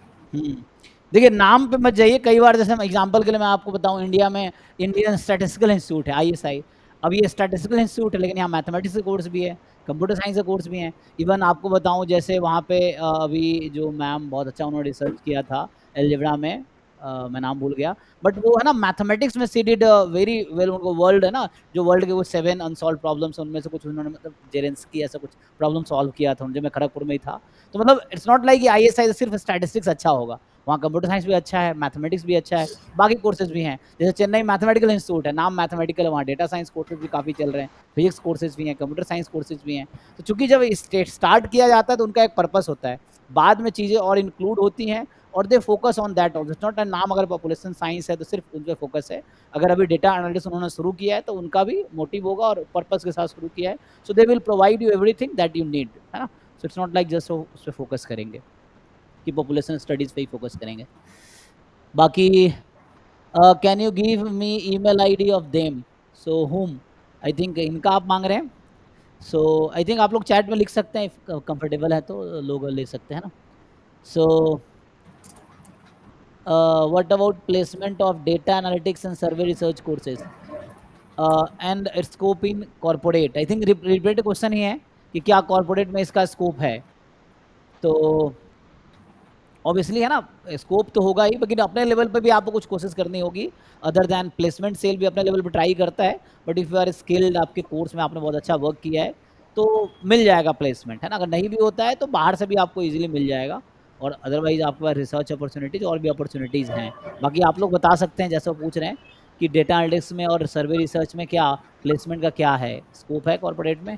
देखिए नाम पे मत जाइए, कई बार जैसे एग्जांपल के लिए मैं आपको बताऊं, इंडिया में इंडियन स्टैटिस्टिकल इंस्टीट्यूट है, आईएसआई। अब ये स्टैटिस्टिकल इंस्टीट्यूट है लेकिन यहाँ मैथमेटिक्स के कोर्स भी है, कंप्यूटर साइंस के कोर्स भी हैं। इवन आपको बताऊं जैसे वहाँ पे अभी जो मैम बहुत अच्छा उन्होंने रिसर्च किया था एलजेब्रा में, मैं नाम भूल गया, बट वो है ना मैथमेटिक्स में सी डिड वेरी वेल। उनको वर्ल्ड है ना, जो वर्ल्ड के वो 7 अनसॉल्व प्रॉब्लम्स, उनमें से कुछ उन्होंने मतलब जेरेंस्की ऐसा कुछ प्रॉब्लम सॉल्व किया था, जब मैं खड़गपुर में ही था। तो मतलब इट्स नॉट लाइक आईएसआई सिर्फ स्टैटिस्टिक्स अच्छा होगा, वहाँ कंप्यूटर साइंस भी अच्छा है, मैथमेटिक्स भी अच्छा है, बाकी कोर्सेज भी हैं। जैसे चेन्नई मैथमेटिकल इंस्टीट्यूट है, नाम मैथमेटिकल है, वहाँ डेटा साइंस कोर्सेज भी काफ़ी चल रहे हैं, फिजिक्स कोर्सेज भी हैं, कंप्यूटर साइंस कोर्सेज भी हैं। तो चूंकि जब स्टार्ट किया जाता है तो उनका एक पर्पस होता है, बाद में चीज़ें और इंक्लूड होती हैं और they focus on that also. It's not नाम अगर पॉपुलेशन साइंस है तो सिर्फ उन पर फोकस है, अगर अभी डेटा एनालिटिक्स उन्होंने शुरू किया है तो उनका भी मोटिव होगा और पर्पस के साथ शुरू किया है। So they will provide you everything that you need, है ना। So it's not like just उस पर फोकस करेंगे कि पॉपुलेशन स्टडीज पे ही फोकस करेंगे। बाकी can you give me email ID of them, so hmm, I think इनका आप मांग रहे हैं। सो आई थिंक आप लोग चैट में लिख सकते हैं, कंफर्टेबल है तो लोग ले सकते हैं ना। So what about placement of data analytics and survey research courses and scope in corporate? I think repeated question ही है कि क्या कॉर्पोरेट में इसका स्कोप है। तो ऑब्वियसली है ना, स्कोप तो होगा ही, लेकिन अपने लेवल पे भी आपको कुछ कोशिश करनी होगी। अदर दैन प्लेसमेंट सेल भी अपने लेवल पे ट्राई करता है, but if you are skilled, आपके कोर्स में आपने बहुत अच्छा वर्क किया है तो मिल जाएगा प्लेसमेंट, है ना। अगर नहीं भी होता है तो बाहर से भी आपको इजीली मिल जाएगा, और अदरवाइज आपके पास रिसर्च अपॉर्चुनिटीज और भी अपॉर्चुनिटीज़ हैं। बाकी आप लोग बता सकते हैं, जैसे वो पूछ रहे हैं कि डेटा एनालिटिक्स में और सर्वे रिसर्च में क्या प्लेसमेंट का क्या है स्कोप है कॉर्पोरेट में।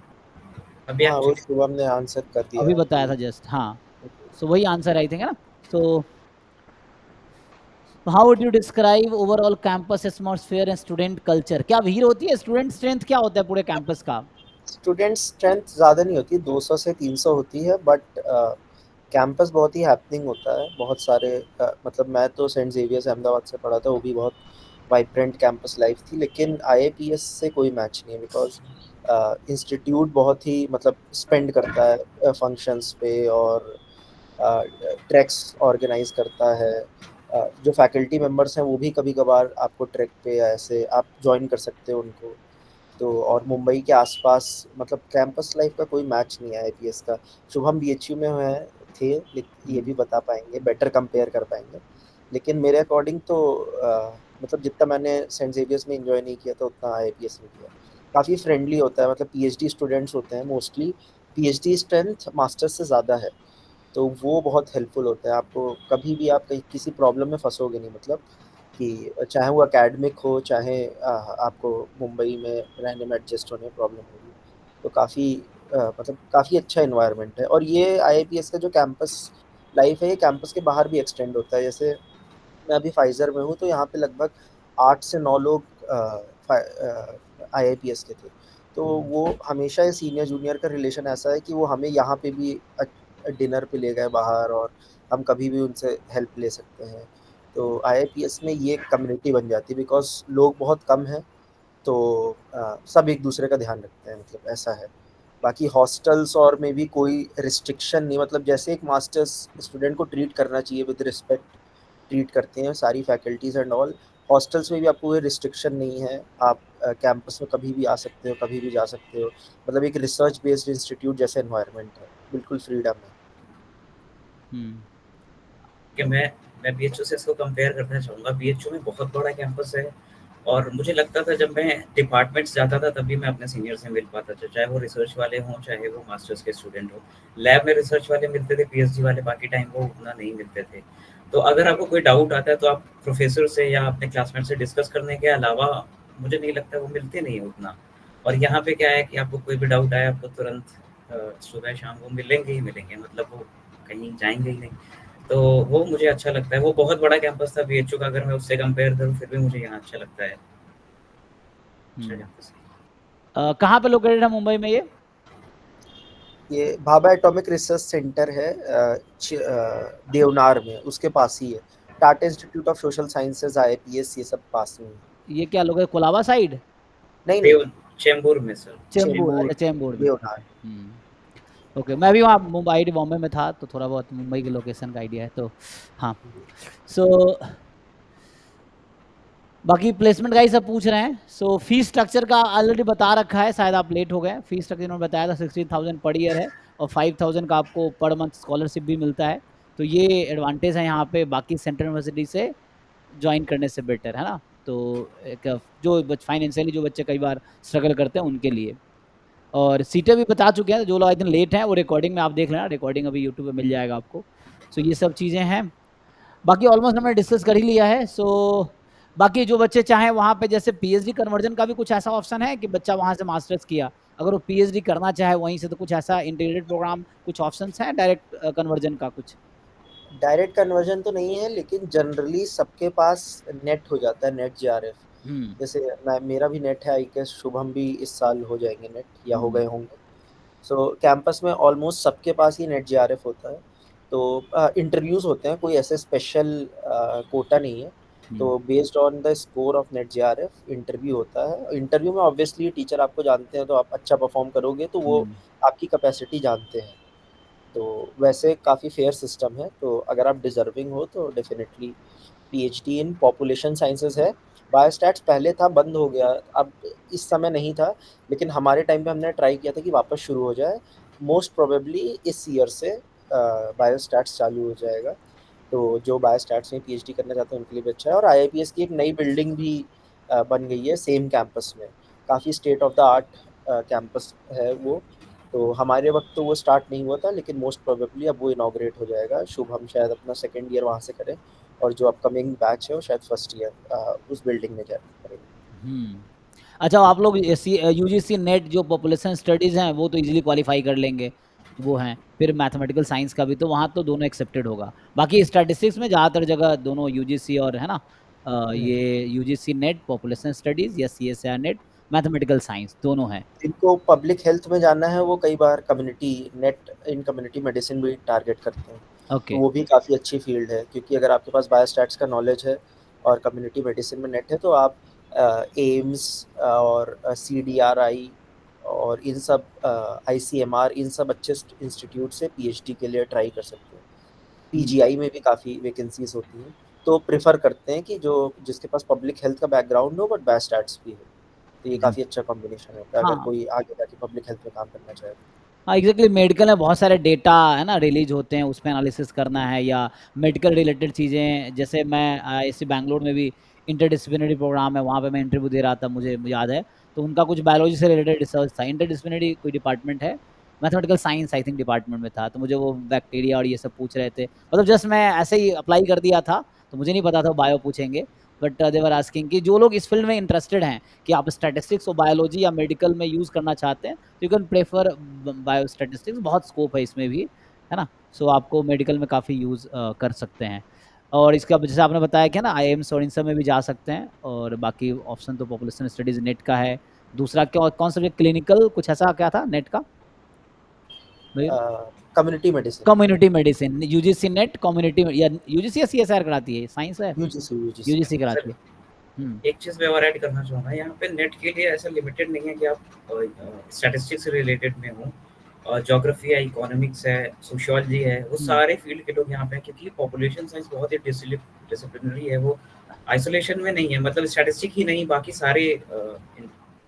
अभी हाँ, वो एक्चुअली शुभम ने आंसर कर दिया अभी बताया था जस्ट, हाँ। सो वही आंसर आई थिंक, है ना। So how would you describe overall campus atmosphere and student culture? क्या भीड़ होती है, स्टूडेंट स्ट्रेंथ क्या होता है पूरे कैंपस का? स्टूडेंट स्ट्रेंथ ज़्यादा नहीं होती, 200 से 300 होती है, बट कैंपस बहुत ही हैपनिंग होता है। बहुत सारे मतलब मैं तो सेंट जेवियर्स अहमदाबाद से पढ़ा था, वो भी बहुत वाइब्रेंट कैंपस लाइफ थी, लेकिन आईआईपीएस से कोई मैच नहीं है, बिकॉज इंस्टीट्यूट बहुत ही मतलब स्पेंड करता है फंक्शंस पे और ट्रैक्स ऑर्गेनाइज करता है। जो फैकल्टी मेंबर्स हैं वो भी कभी-कभार आपको ट्रैक पे या ऐसे आप जॉइन कर सकते हो उनको। तो और मुंबई के आसपास मतलब कैंपस लाइफ का कोई मैच नहीं है आईपीएस का। शुभम बीएचयू में है थे, ये भी बता पाएँगे, बेटर कंपेयर कर पाएँगे। लेकिन मेरे अकॉर्डिंग तो मतलब जितना मैंने सेंट ज़ेवियर्स में एन्जॉय नहीं किया था, उतना आईपीएस में किया। काफ़ी फ्रेंडली होता है, मतलब पीएचडी स्टूडेंट्स होते हैं मोस्टली, पीएचडी स्ट्रेंथ मास्टर्स से ज़्यादा है। तो वो बहुत हेल्पफुल होता है आपको, कभी भी आप कहीं किसी प्रॉब्लम में फँसोगे नहीं, मतलब कि चाहे वो एकेडमिक हो, चाहे आपको मुंबई में रहने में एडजस्ट होने में प्रॉब्लम होगी। तो काफ़ी मतलब काफ़ी अच्छा एनवायरनमेंट है, और ये आईआईपीएस का जो कैंपस लाइफ है, ये कैंपस के बाहर भी एक्सटेंड होता है। जैसे मैं अभी फाइज़र में हूँ, तो यहाँ पे लगभग 8 से 9 लोग आईआईपीएस के थे। तो वो हमेशा ये सीनियर जूनियर का रिलेशन ऐसा है कि वो हमें यहाँ पे भी डिनर पे ले गए बाहर, और हम कभी भी उनसे हेल्प ले सकते हैं। तो आईआईपीएस में ये कम्युनिटी बन जाती है, बिकॉज़ लोग बहुत कम हैं, तो सब एक-दूसरे का ध्यान रखते हैं, मतलब ऐसा है। बाकी हॉस्टल्स और में भी कोई रिस्ट्रिक्शन नहीं, मतलब जैसे एक मास्टर्स स्टूडेंट को ट्रीट करना चाहिए विद रिस्पेक्ट, ट्रीट करते हैं सारी फैकल्टीज़ एंड ऑल। हॉस्टल्स में भी आपको कोई रिस्ट्रिक्शन नहीं है, आप कैंपस में कभी भी आ सकते हो, कभी भी जा सकते हो। मतलब एक रिसर्च बेस्ड इंस्टीट्यूट जैसा एनवायरनमेंट है, बिल्कुल फ्रीडम है। हुँ। कि मैं बीएचयू से इसको कंपेयर करना चाहूँगा। बीएचयू में बहुत बड़ा कैंपस है और मुझे लगता था जब मैं डिपार्टमेंट्स जाता था तभी मैं अपने सीनियर से मिल पाता था, चाहे वो रिसर्च वाले हों, चाहे वो मास्टर्स के स्टूडेंट हों। लैब में रिसर्च वाले मिलते थे, पीएचडी वाले बाकी टाइम वो उतना नहीं मिलते थे। तो अगर आपको कोई डाउट आता है तो आप प्रोफ़ेसर से या अपने क्लासमेट से डिस्कस करने के अलावा मुझे नहीं लगता वो मिलते नहीं हैं उतना। और यहाँ पे क्या है कि आपको कोई भी डाउट आए आपको तुरंत सुबह शाम वो मिलेंगे ही मिलेंगे, मतलब वो कहीं जाएँगे ही नहीं। तो वो मुझे अच्छा लगता है। वो बहुत बड़ा कैंपस था बीएचयू का, अगर मैं उससे कंपेयर करूँ फिर भी मुझे यहाँ अच्छा लगता है। अच्छा हुँ। कैंपस है। कहाँ पे लोकेटेड है मुंबई में ये? ये भाभा एटॉमिक रिसर्च सेंटर है, देवनार में, उसके पास ही है। Tata Institute of Social Sciences, IIPS, ये सब पास में ही है। ये क्या लोग है, कोलाबा साइड? नहीं, नहीं, देव चेंबूर में सर। चेंबूर, चेंबूर, अच्छा चेंबूर में। देवनार। ओके, मैं भी वहाँ मुंबई आईआईटी बॉम्बे में था, तो थोड़ा बहुत मुंबई के लोकेशन का आइडिया है, तो हाँ। सो बाकी प्लेसमेंट का ही सब पूछ रहे हैं। सो फीस स्ट्रक्चर का ऑलरेडी बता रखा है, शायद आप लेट हो गए। फीस स्ट्रक्चर इन्होंने बताया था 16,000 पर ईयर है, और 5,000 का आपको पर मंथ स्कॉलरशिप भी मिलता है। तो ये एडवांटेज है यहाँ पे बाकी सेंट्रल यूनिवर्सिटी से ज्वाइन करने से बेटर, है ना? तो एक जो फाइनेंशियली जो बच्चे कई बार स्ट्रगल करते हैं उनके लिए। और सीटें भी बता चुके हैं, जो लोग आई थिंक लेट हैं वो रिकॉर्डिंग में आप देख लेना, रिकॉर्डिंग अभी यूट्यूब पे मिल जाएगा आपको। सो ये सब चीज़ें हैं। बाकी ऑलमोस्ट हमने डिस्कस कर ही लिया है। सो बाकी जो बच्चे चाहें वहाँ पे जैसे पीएचडी कन्वर्जन का भी कुछ ऐसा ऑप्शन है कि बच्चा वहाँ से मास्टर्स किया, अगर वो पीएचडी करना चाहे वहीं से, तो कुछ ऐसा इंटीग्रेटेड प्रोग्राम, कुछ ऑप्शंस हैं डायरेक्ट कन्वर्जन का कुछ? डायरेक्ट कन्वर्जन तो नहीं है, लेकिन जनरली सबके पास नेट हो जाता है, नेट जेआरएफ। हुँ, जैसे मैं, मेरा भी नेट है, आई गेस शुभम भी इस साल हो जाएंगे नेट, या हो हुँ, गए होंगे। सो कैंपस में ऑलमोस्ट सबके पास ही नेट जेआरएफ होता है। तो इंटरव्यूज़ होते हैं, कोई ऐसे स्पेशल कोटा नहीं है। हुँ, तो based on the score of net JRF interview होता है। इंटरव्यू में ऑब्वियसली टीचर आपको जानते हैं, तो आप अच्छा परफॉर्म करोगे तो वो हुँ, आपकी कैपेसिटी जानते हैं। तो वैसे काफ़ी फेयर सिस्टम है, तो अगर आप डिज़र्विंग हो तो definitely PhD in population sciences है। बायोस्टैट्स पहले था, बंद हो गया, अब इस समय नहीं था, लेकिन हमारे टाइम पे हमने ट्राई किया था कि वापस शुरू हो जाए। मोस्ट प्रोबेबली इस ईयर से बायोस्टैट्स चालू हो जाएगा। तो जो बायोस्टैट्स में पीएचडी करना चाहते हैं उनके लिए भी अच्छा है, और आईआईपीएस की एक नई बिल्डिंग भी बन गई है सेम कैंपस में। काफ़ी state of the art campus है वो। तो हमारे वक़्त तो वो स्टार्ट नहीं हुआ था, लेकिन मोस्ट प्रोबेबली अब वो इनॉग्रेट हो जाएगा। शुभ हम शायद अपना सेकंड ईयर वहाँ से करें, और जो अपकमिंग बैच है वो शायद फर्स्ट ईयर उस बिल्डिंग में जाके करेंगे। हुँ। अच्छा, आप लोग यूजीसी नेट जो पॉपुलेशन स्टडीज़ हैं, वो तो ईज़िली क्वालीफाई कर लेंगे, वो हैं। फिर मैथमेटिकल साइंस का भी, तो वहाँ तो दोनों एक्सेप्टेड होगा। बाकी स्टैटिस्टिक्स में ज़्यादातर जगह दोनों यूजीसी और, है ना? हुँ। ये यूजीसी नेट पॉपुलेशन स्टडीज़ या सीएसआई नेट मैथमेटिकल साइंस दोनों हैं। जिनको पब्लिक हेल्थ में जाना है वो कई बार community net in community medicine भी टारगेट करते हैं। तो ओके। वो भी काफ़ी अच्छी फ़ील्ड है, क्योंकि अगर आपके पास बायोस्टैट्स का नॉलेज है और कम्युनिटी मेडिसिन में नेट है, तो आप एम्स और सीडीआरआई और इन सब आईसीएमआर, इन सब अच्छे इंस्टीट्यूट से पीएचडी के लिए ट्राई कर सकते हैं। हुँ, पीजीआई में भी काफ़ी वैकेंसीज़ होती हैं। तो प्रेफर करते हैं कि जो जिसके पास पब्लिक हेल्थ का बैकग्राउंड हो बट बैच स्टैट्स भी हो, तो ये जी। काफ़ी अच्छा कॉम्बिनेशन होता है अगर हाँ। कोई आगे जाके पब्लिक हेल्थ में काम करना चाहे। हाँ एग्जैक्टली, मेडिकल में बहुत सारे डेटा है ना रिलीज होते हैं, उस पर एनालिसिस करना है, या मेडिकल रिलेटेड चीज़ें, जैसे मैं इसी बैंगलोर में भी इंटरडिसिप्लिनरी प्रोग्राम है, वहाँ पे मैं इंटरव्यू दे रहा था, मुझे याद है, तो उनका कुछ बायोलॉजी से रिलेटेड रिसर्च था। इंटरडिसिप्लिनरी कोई डिपार्टमेंट है, mathematical science I think department में था, तो मुझे वो बैक्टीरिया और ये सब पूछ रहे थे, मतलब जस्ट मैं ऐसे ही अप्लाई कर दिया था, तो मुझे नहीं पता था बायो पूछेंगे, बट दे वर आस्किंग कि जो लोग इस फील्ड में इंटरेस्टेड हैं कि आप स्टैटिस्टिक्स और बायोलॉजी या मेडिकल में यूज़ करना चाहते हैं, तो you can prefer bio statistics, बहुत स्कोप है इसमें भी, है ना। सो आपको मेडिकल में काफ़ी यूज़ कर सकते हैं, और इसका जैसे आपने बताया कि ना आईएम्स और इन सब में भी जा सकते हैं, और बाकी ऑप्शन तो पॉपुलेशन स्टडीज नेट का है, दूसरा क्या कौन सब्जेक्ट, क्लिनिकल कुछ ऐसा क्या था नेट का, community medicine. Community medicine, UGC net community, या यूजीसी या सीएसआर कराती है, साइंस है, यूजीसी। यूजीसी सर कराती है। एक चीज़ मैं और ऐड करना चाहूँगा, यहाँ पे नेट के लिए ऐसा लिमिटेड नहीं है कि आप स्टैटिस्टिक्स से रिलेटेड में हो, और ज्योग्राफी है, इकोनॉमिक्स है, सोशियोलॉजी है, वो सारे फील्ड के लोग यहाँ पे हैं, क्योंकि पॉपुलेशन साइंस बहुत ही डिसिप्लिनरी है, वो आइसोलेशन में नहीं है, मतलब स्टैटिस्टिक ही नहीं, बाकी सारे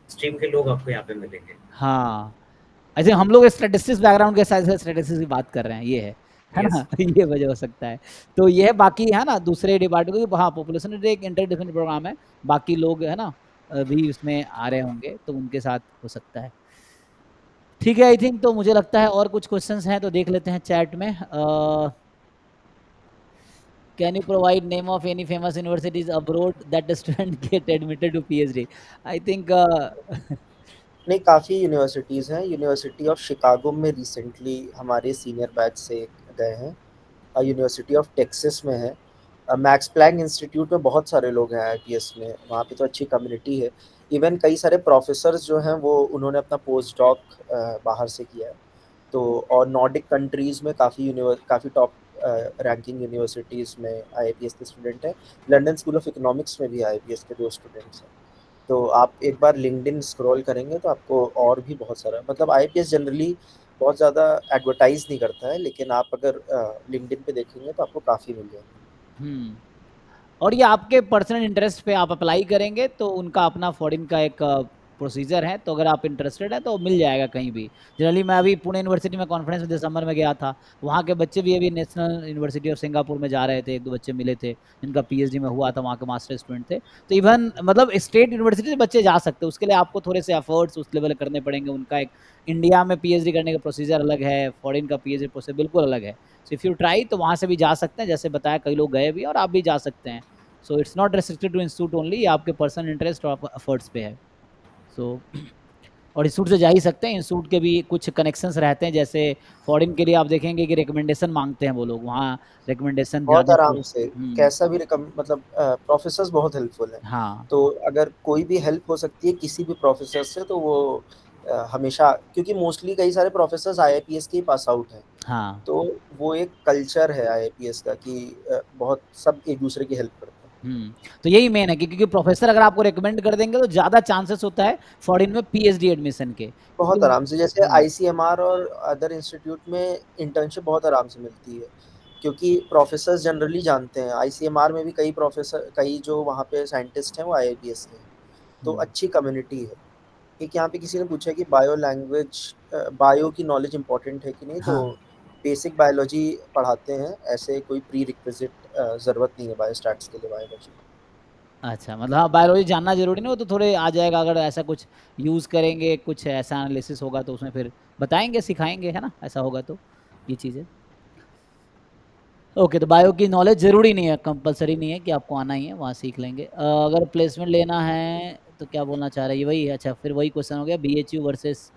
स्ट्रीम के लोग आपको यहाँ पे मिलेंगे। हाँ ऐसे हम लोग स्टैटिस्टिक्स बैकग्राउंड के साथ स्टैटिस्टिक्स की बात कर रहे हैं, ये है ना। यस। ये वजह हो सकता है, तो ये है, बाकी है ना दूसरे डिपार्टमेंट को, हाँ पॉपुलेशन एक इंटरडिफरेंट प्रोग्राम है, बाकी लोग है ना भी उसमें आ रहे होंगे, तो उनके साथ हो सकता है। ठीक है, आई थिंक तो मुझे लगता है और कुछ क्वेश्चंस हैं तो देख लेते हैं चैट में। Can you provide name of any famous universities abroad that student get admitted to PhD? I think नहीं, काफ़ी यूनिवर्सिटीज़ हैं। यूनिवर्सिटी ऑफ शिकागो में रिसेंटली हमारे सीनियर बैच से गए हैं, यूनिवर्सिटी ऑफ टेक्सास में है, मैक्स प्लैंक इंस्टीट्यूट में बहुत सारे लोग हैं आईपीएस में, वहाँ पे तो अच्छी कम्युनिटी है। इवन कई सारे प्रोफेसर्स जो हैं वो उन्होंने अपना पोस्ट डॉक बाहर से किया है, तो और नॉर्डिक कंट्रीज़ में काफ़ी टॉप रैंकिंग यूनिवर्सिटीज़ में आईपीएस के स्टूडेंट हैं। लंदन स्कूल ऑफ इकोनॉमिक्स में भी आईपीएस के 2 स्टूडेंट्स हैं। तो आप एक बार लिंक्डइन स्क्रॉल करेंगे तो आपको और भी बहुत सारा, मतलब आईपीएस जनरली बहुत ज़्यादा एडवर्टाइज़ नहीं करता है, लेकिन आप अगर लिंक्डइन पे देखेंगे तो आपको काफ़ी मिल जाएंगे। और ये आपके पर्सनल इंटरेस्ट पे आप अप्लाई करेंगे, तो उनका अपना फॉरेन का एक प्रोसीजर है, तो अगर आप इंटरेस्टेड है तो मिल जाएगा कहीं भी। जनरली मैं अभी पुणे यूनिवर्सिटी में कॉन्फ्रेंस में दिसंबर में गया था, वहाँ के बच्चे भी अभी नेशनल यूनिवर्सिटी ऑफ सिंगापुर में जा रहे थे, एक दो बच्चे मिले थे जिनका पीएचडी में हुआ था, वहाँ के मास्टर स्टूडेंट थे, तो इवन मतलब स्टेट यूनिवर्सिटी से बच्चे जा सकते हैं, उसके लिए आपको थोड़े से एफर्ट्स उस लेवल करने पड़ेंगे, उनका एक इंडिया में पीएचडी करने का प्रोसीजर अलग है, फॉरेन का पीएचडी प्रोसीजर बिल्कुल अलग है। सो इफ़ यू ट्राई तो वहाँ से भी जा सकते हैं, जैसे बताया कई लोग गए भी और आप भी जा सकते हैं। So it's not restricted to institute only, आपके पर्सनल इंटरेस्ट और एफर्ट्स पे है। सो और इंस्टीट्यूट से जा ही सकते हैं, इंस्टीट्यूट के भी कुछ कनेक्शंस रहते हैं, जैसे फॉरेन के लिए आप देखेंगे कि रिकमेंडेशन मांगते हैं वो लोग, वहाँ रिकमेंडेशन बहुत ज़्यादा तो आराम से, कैसा भी मतलब प्रोफेसर्स बहुत हेल्पफुल हैं। हाँ तो अगर कोई भी हेल्प हो सकती है किसी भी प्रोफेसर से तो वो हमेशा, क्योंकि मोस्टली कई सारे प्रोफेसर्स आईआईपीएस के ही पास आउट हैं, हाँ तो वो एक कल्चर है आईआईपीएस का कि बहुत सब एक दूसरे की हेल्प करते हैं। तो यही मेन है कि क्योंकि प्रोफेसर अगर आपको रिकमेंड कर देंगे तो ज़्यादा चांसेस होता है फॉरेन में पीएचडी एडमिशन के, क्योंकि बहुत आराम से, जैसे आईसीएमआर और अदर इंस्टीट्यूट में इंटर्नशिप बहुत आराम से मिलती है, क्योंकि प्रोफेसर्स जनरली जानते हैं। आईसीएमआर में भी कई जो वहाँ पे साइंटिस्ट हैं वो आईआईपीएस के हैं, तो अच्छी कम्युनिटी है। एक यहाँ पे किसी ने पूछा कि बायो की नॉलेज इंपॉर्टेंट है कि नहीं, तो हाँ बेसिक बायोलॉजी पढ़ाते हैं, ऐसे कोई प्री रिक्विजिट ज़रूरत नहीं है बायोस्टैट्स के लिए बायोलॉजी। अच्छा, मतलब हाँ बायोलॉजी जानना जरूरी नहीं हो तो थोड़े आ जाएगा, अगर ऐसा कुछ यूज़ करेंगे, कुछ ऐसा एनालिसिस होगा तो उसमें फिर बताएंगे, सिखाएंगे, है ना, ऐसा होगा तो ये चीज़ें। ओके, तो बायो की नॉलेज ज़रूरी नहीं है, कंपलसरी नहीं है कि आपको आना ही है, वहाँ सीख लेंगे। अगर प्लेसमेंट लेना है तो क्या बोलना चाह रहे हैं, ये वही है। अच्छा, फिर वही क्वेश्चन हो गया बीएचयू वर्सेस,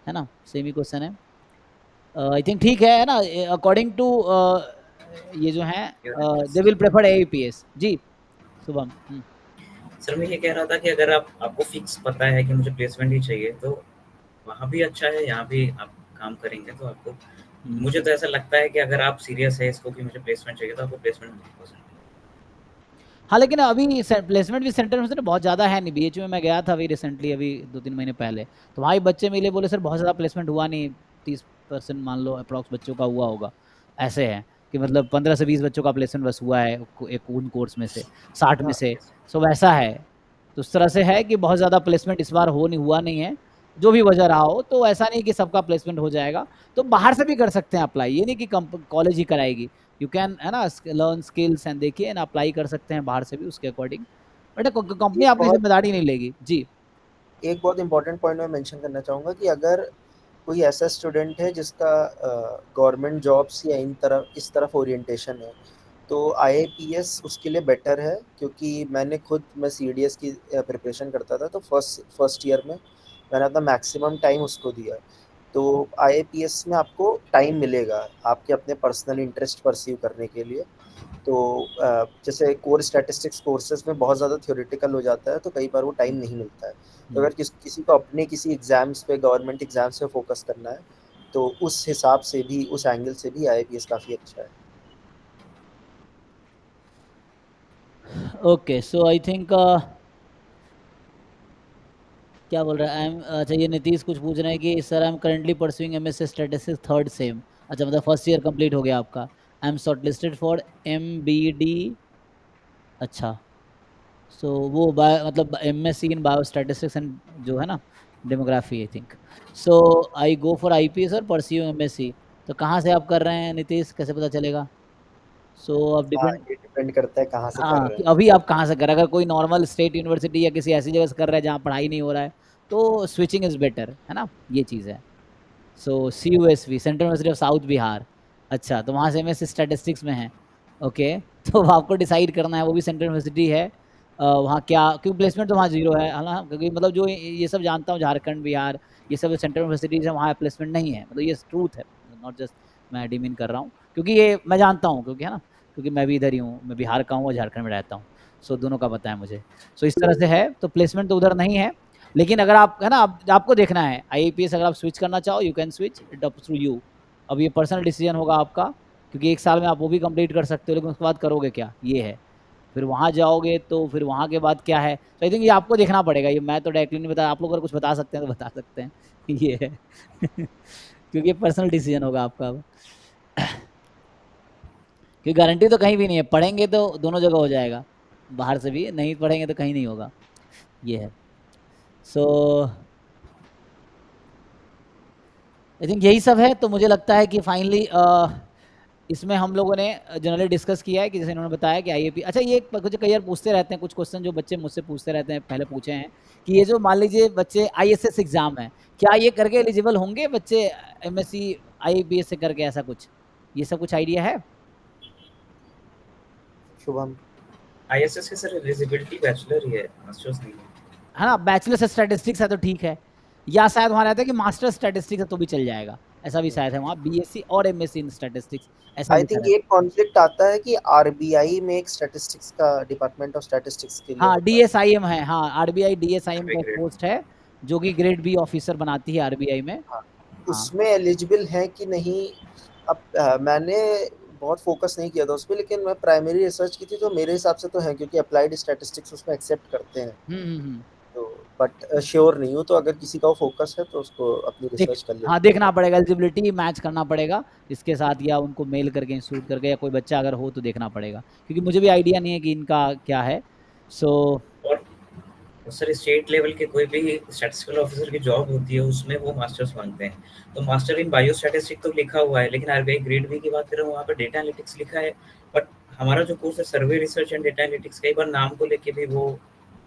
है ना, सेम ही क्वेश्चन है। आई थिंक ठीक है ना, अकॉर्डिंग टू ये जो है दे विल प्रेफर एआईपीएस जी। शुभम सर मैं ये कह रहा था कि अगर आपको फिक्स पता है कि मुझे प्लेसमेंट ही चाहिए, तो वहाँ भी अच्छा है, यहाँ भी आप काम करेंगे तो आपको, मुझे तो ऐसा लगता है कि अगर आप सीरियस है इसको कि मुझे प्लेसमेंट चाहिए, तो आपको प्लेसमेंट 100%। हाँ, लेकिन अभी प्लेसमेंट भी सेंटर में से बहुत ज़्यादा है नहीं। बीएचयू में मैं गया था अभी रिसेंटली, अभी 2-3 महीने पहले, तो वहाँ ही बच्चे मिले, बोले सर बहुत ज़्यादा प्लेसमेंट हुआ नहीं, 30% मान लो अप्रॉक्स बच्चों का हुआ होगा, ऐसे है। कि मतलब 15 से 20 बच्चों का प्लेसमेंट बस हुआ है एक उन कोर्स में से 60 में हाँ, से। सो वैसा है, तो उस तरह से है कि बहुत ज़्यादा प्लेसमेंट इस बार हुआ नहीं है, जो भी वजह रहा हो। तो ऐसा नहीं कि सबका प्लेसमेंट हो जाएगा, तो बाहर से भी कर सकते हैं अप्लाई, ये नहीं कि कॉलेज ही कराएगी। यू कैन, है ना, लर्न स्किल्स एंड देखिए एंड अप्लाई कर सकते हैं बाहर से भी उसके अकॉर्डिंग, बट कंपनी एक आपकी बहुत जिम्मेदारी नहीं लेगी जी। एक बहुत इंपॉर्टेंट पॉइंट मैं मेंशन करना चाहूँगा कि अगर कोई ऐसा स्टूडेंट है जिसका गवर्नमेंट जॉब्स या इस तरफ ओरिएंटेशन है, तो आईआईपीएस उसके लिए बेटर है, क्योंकि मैं सीडीएस की प्रिपरेशन करता था, तो फर्स्ट ईयर में मैंने अपना मैक्सिमम टाइम उसको दिया। तो आईआईपीएस में आपको टाइम मिलेगा आपके अपने पर्सनल इंटरेस्ट परस्यू करने के लिए। तो जैसे कोर स्टैटिस्टिक्स कोर्सेज में बहुत ज़्यादा थ्योरेटिकल हो जाता है, तो कई बार वो टाइम नहीं मिलता है। तो अगर किसी को अपने किसी एग्जाम्स पे, गवर्नमेंट एग्जाम्स पे फोकस करना है, तो उस हिसाब से भी, उस एंगल से भी आईआईपीएस काफ़ी अच्छा है। ओके, सो आई थिंक क्या बोल रहा है, अच्छा ये नीतीश कुछ पूछ रहे हैं कि sir I am currently pursuing MSc statistics third same. अच्छा, मतलब फर्स्ट ईयर कंप्लीट हो गया आपका। I am shortlisted for MBD. अच्छा, सो वो मतलब MSc in bio statistics and जो है ना demography I think. So I go for IPS और परस्यू एमएससी। तो कहाँ से आप कर रहे हैं नीतीश, कैसे पता चलेगा? सो अब हाँ, डिपेंड, ये डिपेंड करता है कहाँ से कर हाँ, रहे कि हैं। अभी आप कहाँ से कर रहे हैं। अगर कोई नॉर्मल स्टेट यूनिवर्सिटी या किसी ऐसी जगह से कर रहे हैं जहाँ पढ़ाई नहीं हो रहा है, तो स्विचिंग इज बेटर, है ना, ये चीज़ है। सो CUSV, central university of south Bihar. अच्छा, तो वहाँ से एमएससी स्टैटिस्टिक्स में है। ओके, तो आपको डिसाइड करना है, वो भी सेंट्रल यूनिवर्सिटी है। वहाँ क्या, क्योंकि प्लेसमेंट तो वहाँ जीरो है ना, क्योंकि मतलब जो ये सब जानता हूँ, झारखंड, बिहार, ये सब सेंट्रल यूनिवर्सिटीज है, वहाँ प्लेसमेंट नहीं है, मतलब ये ट्रूथ है, नॉट जस्ट मैं डिमीन कर रहा हूँ, क्योंकि ये मैं जानता हूँ, क्योंकि है ना, क्योंकि मैं भी इधर ही हूँ, मैं बिहार का हूँ और झारखंड में रहता हूँ। सो दोनों का पता है मुझे। सो इस तरह से है, तो प्लेसमेंट तो उधर नहीं है। लेकिन अगर आप, है ना, आपको देखना है आईएपीएस, अगर आप स्विच करना चाहो you can switch it up through you. अब ये पर्सनल डिसीजन होगा आपका, क्योंकि एक साल में आप वो भी कंप्लीट कर सकते हो, लेकिन उसके बाद करोगे क्या, ये है। फिर वहाँ जाओगे तो फिर वहाँ के बाद क्या है, तो आई थिंक ये आपको देखना पड़ेगा, ये मैं तो डायरेक्टली नहीं बता, आप लोग अगर कुछ बता सकते हैं तो बता सकते हैं। ये है क्योंकि पर्सनल डिसीजन होगा आपका अब। क्योंकि गारंटी तो कहीं भी नहीं है, पढ़ेंगे तो दोनों जगह हो जाएगा, बाहर से भी, नहीं पढ़ेंगे तो कहीं नहीं होगा, ये है। सो आई थिंक यही सब है। तो मुझे लगता है कि फाइनली इसमें हम लोगों ने जनरली डिस्कस किया है कि जैसे इन्होंने बताया कि आईएपी, अच्छा ये कुछ कई बार पूछते रहते हैं कुछ क्वेश्चन, जो बच्चे मुझसे पूछते रहते हैं, पहले पूछे हैं कि ये जो मान लीजिए बच्चे आईएसएस एग्जाम है, क्या ये करके एलिजिबल होंगे बच्चे एमएससी आईबीएस से करके, ऐसा कुछ, ये सब कुछ आइडिया है? शुभम, आईएसएस की सर एलिजिबिलिटी बैचलर ही है, मास्टर्स नहीं है। है ना, बैचलर स्टैटिस्टिक्स है तो ठीक है, या शायद वहाँ रहता है कि मास्टर स्टैटिस्टिक्स है तो भी चल जाएगा, ऐसा भी शायद है वहाँ, बीएससी और एमएससी इन स्टैटिस्टिक्स, ऐसा आई लिखा थिंक रहता ये कॉन्फ्लिक्ट आता है कि आरबीआई में एक स्टैटिस्टिक्स का डिपार्टमेंट ऑफ स्टैटिस्टिक्स के है। लिए हाँ, होता है। डीएसआईएम है, हाँ, आरबीआई डीएसआईएम का आरबीआई एक ग्रेड। पोस्ट है, जो कि ग्रेड बी ऑफिसर बनाती है आरबीआई में। हाँ, हाँ, उसमें एलिजिबल है कि नहीं। अब मैंने बहुत फोकस नहीं किया था उस पे, लेकिन मैं प्राइमरी रिसर्च की थी, तो मेरे हिसाब से तो है, क्योंकि अप्लाइड स्टैटिस्टिक्स उसमें एक्सेप्ट करते हैं। हम्म। तो बट श्योर नहीं हूँ, तो अगर किसी का वो फोकस है तो उसको अपनी देख, रिसर्च कर लेनी हाँ, चाहिए। देखना पड़ेगा, एलिजिबिलिटी मैच करना पड़ेगा इसके साथ, या उनको मेल करके इंस्टीट्यूट करके, या कोई बच्चा अगर हो तो देखना पड़ेगा, क्योंकि मुझे भी आइडिया नहीं है कि इनका क्या है। सो और सर स्टेट लेवल के कोई भी स्टैटिस्टिकल ऑफिसर की जॉब होती है, उसमें वो मास्टर्स मांगते हैं। तो मास्टर इन बायो स्टैटिस्टिक्स तो लिखा हुआ है, लेकिन आरबीआई ग्रेड बी की बात करें वहाँ पर डेटा एनालिटिक्स लिखा है। बट हमारा जो कोर्स है सर्वे रिसर्च एंड डेटा एनालिटिक्स, कई बार नाम को लेके भी वो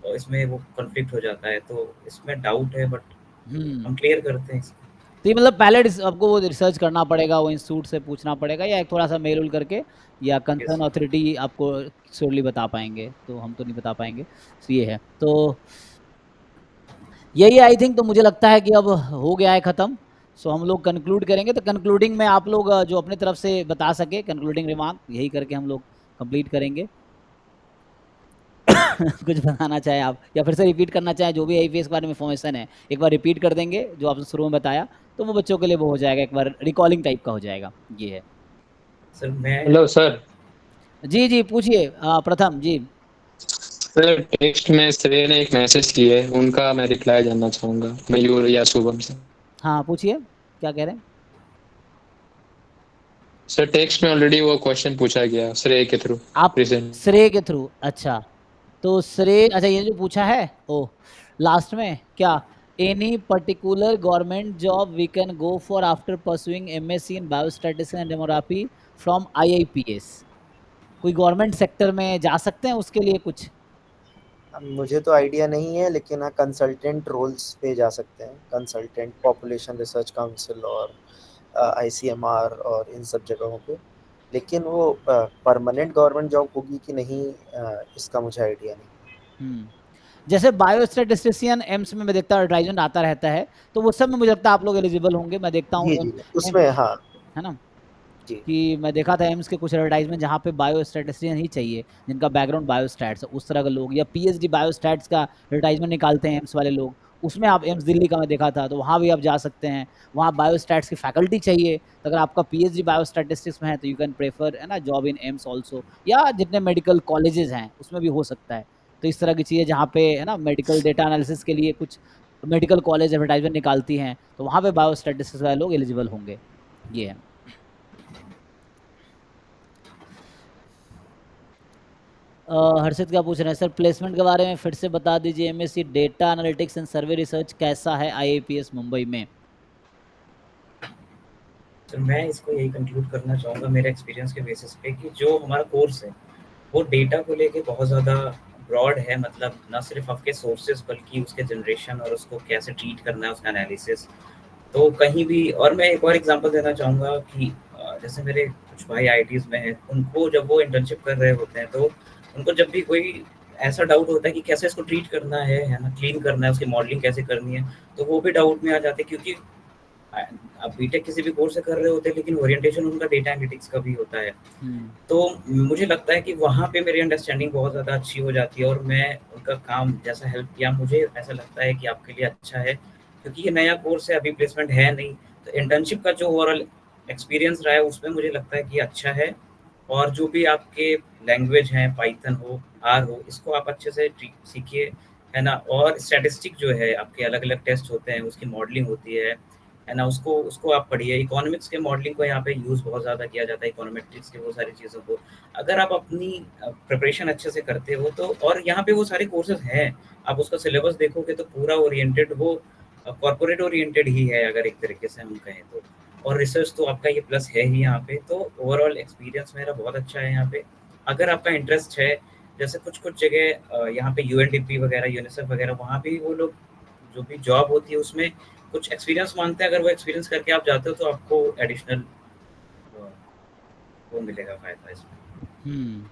इसमें वो कॉन्फ्लिक्ट हो जाता है, तो इसमें डाउट है, बट हम क्लियर करते हैं इसको। तो ये मतलब पहले आपको वो रिसर्च करना पड़ेगा, वो इंस्टीट्यूट से पूछना पड़ेगा, या एक थोड़ा सा मेल उल करके, या यस। कंसर्न अथॉरिटी आपको श्योरली बता पाएंगे, तो हम तो नहीं बता पाएंगे। तो ये है, तो यही आई थिंक, तो मुझे लगता है कि अब हो गया है ख़त्म। सो हम लोग कंक्लूड करेंगे, तो कंक्लूडिंग में आप लोग जो अपने तरफ से बता सके कंक्लूडिंग रिमार्क, यही करके हम लोग कंप्लीट करेंगे। कुछ बताना चाहे आप, या फिर से रिपीट करना चाहे, जो भी आईपीएस के बारे में इन्फॉर्मेशन है एक बार रिपीट कर देंगे, जो आपने शुरू में बताया, तो वो बच्चों के लिए वो हो जाएगा, एक बार रिकॉलिंग टाइप का हो जाएगा, ये है। सर मैं हेलो सर। जी जी, पूछिए प्रथम जी। सर टेक्स्ट में श्रेय ने एक मैसेज किया है, उनका मैं रिप्लाई जानना चाहूंगा, मयूर या शुभम से। हाँ, पूछिए क्या कह रहे हैं। सर टेक्स्ट में ऑलरेडी वो क्वेश्चन पूछा गया श्रेय के थ्रू आप प्रेजेंट। श्रेय के थ्रू, अच्छा तो श्रेय, अच्छा ये जो पूछा है ओ लास्ट में क्या, any particular government job we can go for after pursuing MSc in biostatistics and demography from IIPS, कोई गवर्नमेंट सेक्टर में जा सकते हैं उसके लिए कुछ? अब मुझे तो आइडिया नहीं है, लेकिन हाँ कंसल्टेंट रोल्स पे जा सकते हैं, कंसल्टेंट पॉपुलेशन रिसर्च काउंसिल और आईसीएमआर और इन सब जगहों पे। लेकिन वो परमानेंट गवर्नमेंट जॉब होगी कि नहीं, इसका मुझे आइडिया नहीं। जैसे बायोस्टैटिस्टिशियन एम्स में मैं देखता हूँ एडवर्टाइजमेंट आता रहता है, तो वो सब में मुझे लगता है आप लोग एलिजिबल होंगे। मैं देखता हूँ जी, उसमें हाँ है ना, जी। कि मैं देखा था एम्स के कुछ एडवर्टाइजमेंट जहाँ पे बायोस्टैटिस्टिशियन ही चाहिए जिनका बैकग्राउंड बायोस्टैट्स है, उस तरह के लोग, या पीएचडी बायोस्टैट्स का एडवर्टाइजमेंट निकालते हैं एम्स वाले लोग, उसमें आप एम्स दिल्ली का मैं देखा था, तो वहाँ भी आप जा सकते हैं। वहाँ बायोस्टैट्स की फैकल्टी चाहिए, तो अगर आपका पीएचडी बायोस्टैटिस्टिक्स में है तो यू कैन प्रेफर, है ना, जॉब इन एम्स ऑल्सो, या जितने मेडिकल कॉलेजेस हैं उसमें भी हो सकता है। तो इस तरह की चीज़ें जहाँ पे, है ना, मेडिकल डेटा एनालिसिस के लिए कुछ मेडिकल कॉलेज एडवर्टाइजमेंट निकालती हैं, तो वहाँ पे बायोस्टैटिस्टिक्स वाले लोग एलिजिबल होंगे। ये है। हर्षित क्या पूछ रहे हैं, सर प्लेसमेंट के बारे में फिर से बता दीजिए, MSc data analytics and survey research कैसा है आईआईपीएस मुंबई में? तो मैं इसको यही कंक्लूड करना चाहूँगा मेरे एक्सपीरियंस के बेसिस पे कि जो हमारा कोर्स है वो डेटा को लेके बहुत ज़्यादा ब्रॉड है, मतलब ना सिर्फ आपके सोर्सेज बल्कि उसके जनरेशन और उसको कैसे ट्रीट करना है, उसका एनालिसिस। तो कहीं भी, और मैं एक और एग्जांपल देना चाहूँगा कि जैसे मेरे कुछ भाई आईटीज़ में हैं, उनको जब वो इंटर्नशिप कर रहे होते हैं तो उनको जब भी कोई ऐसा डाउट होता है कि कैसे इसको ट्रीट करना है ना, क्लीन करना है, उसकी मॉडलिंग कैसे करनी है, तो वो भी डाउट में आ जाते हैं, क्योंकि आप बीटेक किसी भी कोर्स से कर रहे होते हैं लेकिन ओरिएंटेशन उनका डेटा एनालिटिक्स का भी होता है। तो मुझे लगता है कि वहाँ पे मेरी अंडरस्टैंडिंग बहुत ज़्यादा अच्छी हो जाती है और मैं उनका काम जैसा हेल्प किया, मुझे ऐसा लगता है कि आपके लिए अच्छा है, क्योंकि ये नया कोर्स है, अभी प्लेसमेंट है नहीं। तो इंटर्नशिप का जो ओवरऑल एक्सपीरियंस रहा है उसमें मुझे लगता है कि अच्छा है। और जो भी आपके लैंग्वेज हैं, पाइथन हो, आर हो, इसको आप अच्छे से सीखिए, है ना। और स्टैटिस्टिक जो है, आपके अलग अलग टेस्ट होते हैं, उसकी मॉडलिंग होती है ना, उसको उसको आप पढ़िए। इकोनॉमिक्स के मॉडलिंग को यहाँ पे यूज़ बहुत ज़्यादा किया जाता है, इकोनॉमेट्रिक्स के वो सारी चीज़ों को। अगर आप अपनी प्रिपरेशन अच्छे से करते हो तो, और यहाँ पे वो सारे कोर्सेज हैं, आप उसका सिलेबस देखोगे तो पूरा ओरिएंटेड वो कॉर्पोरेट ओरिएंटेड ही है, अगर एक तरीके से हम कहें तो। और रिसर्च तो आपका ये प्लस है ही यहाँ पे। तो ओवरऑल एक्सपीरियंस मेरा बहुत अच्छा है यहाँ पे। अगर आपका इंटरेस्ट है, जैसे कुछ कुछ जगह यहाँ पे यूएनडीपी वगैरह, यूनिसेफ वगैरह, वहाँ भी वो लोग जो भी जॉब होती है उसमें कुछ एक्सपीरियंस मांगते हैं। अगर वो एक्सपीरियंस करके आप जाते हो तो आपको एडिशनल वो मिलेगा फायदा इसमें।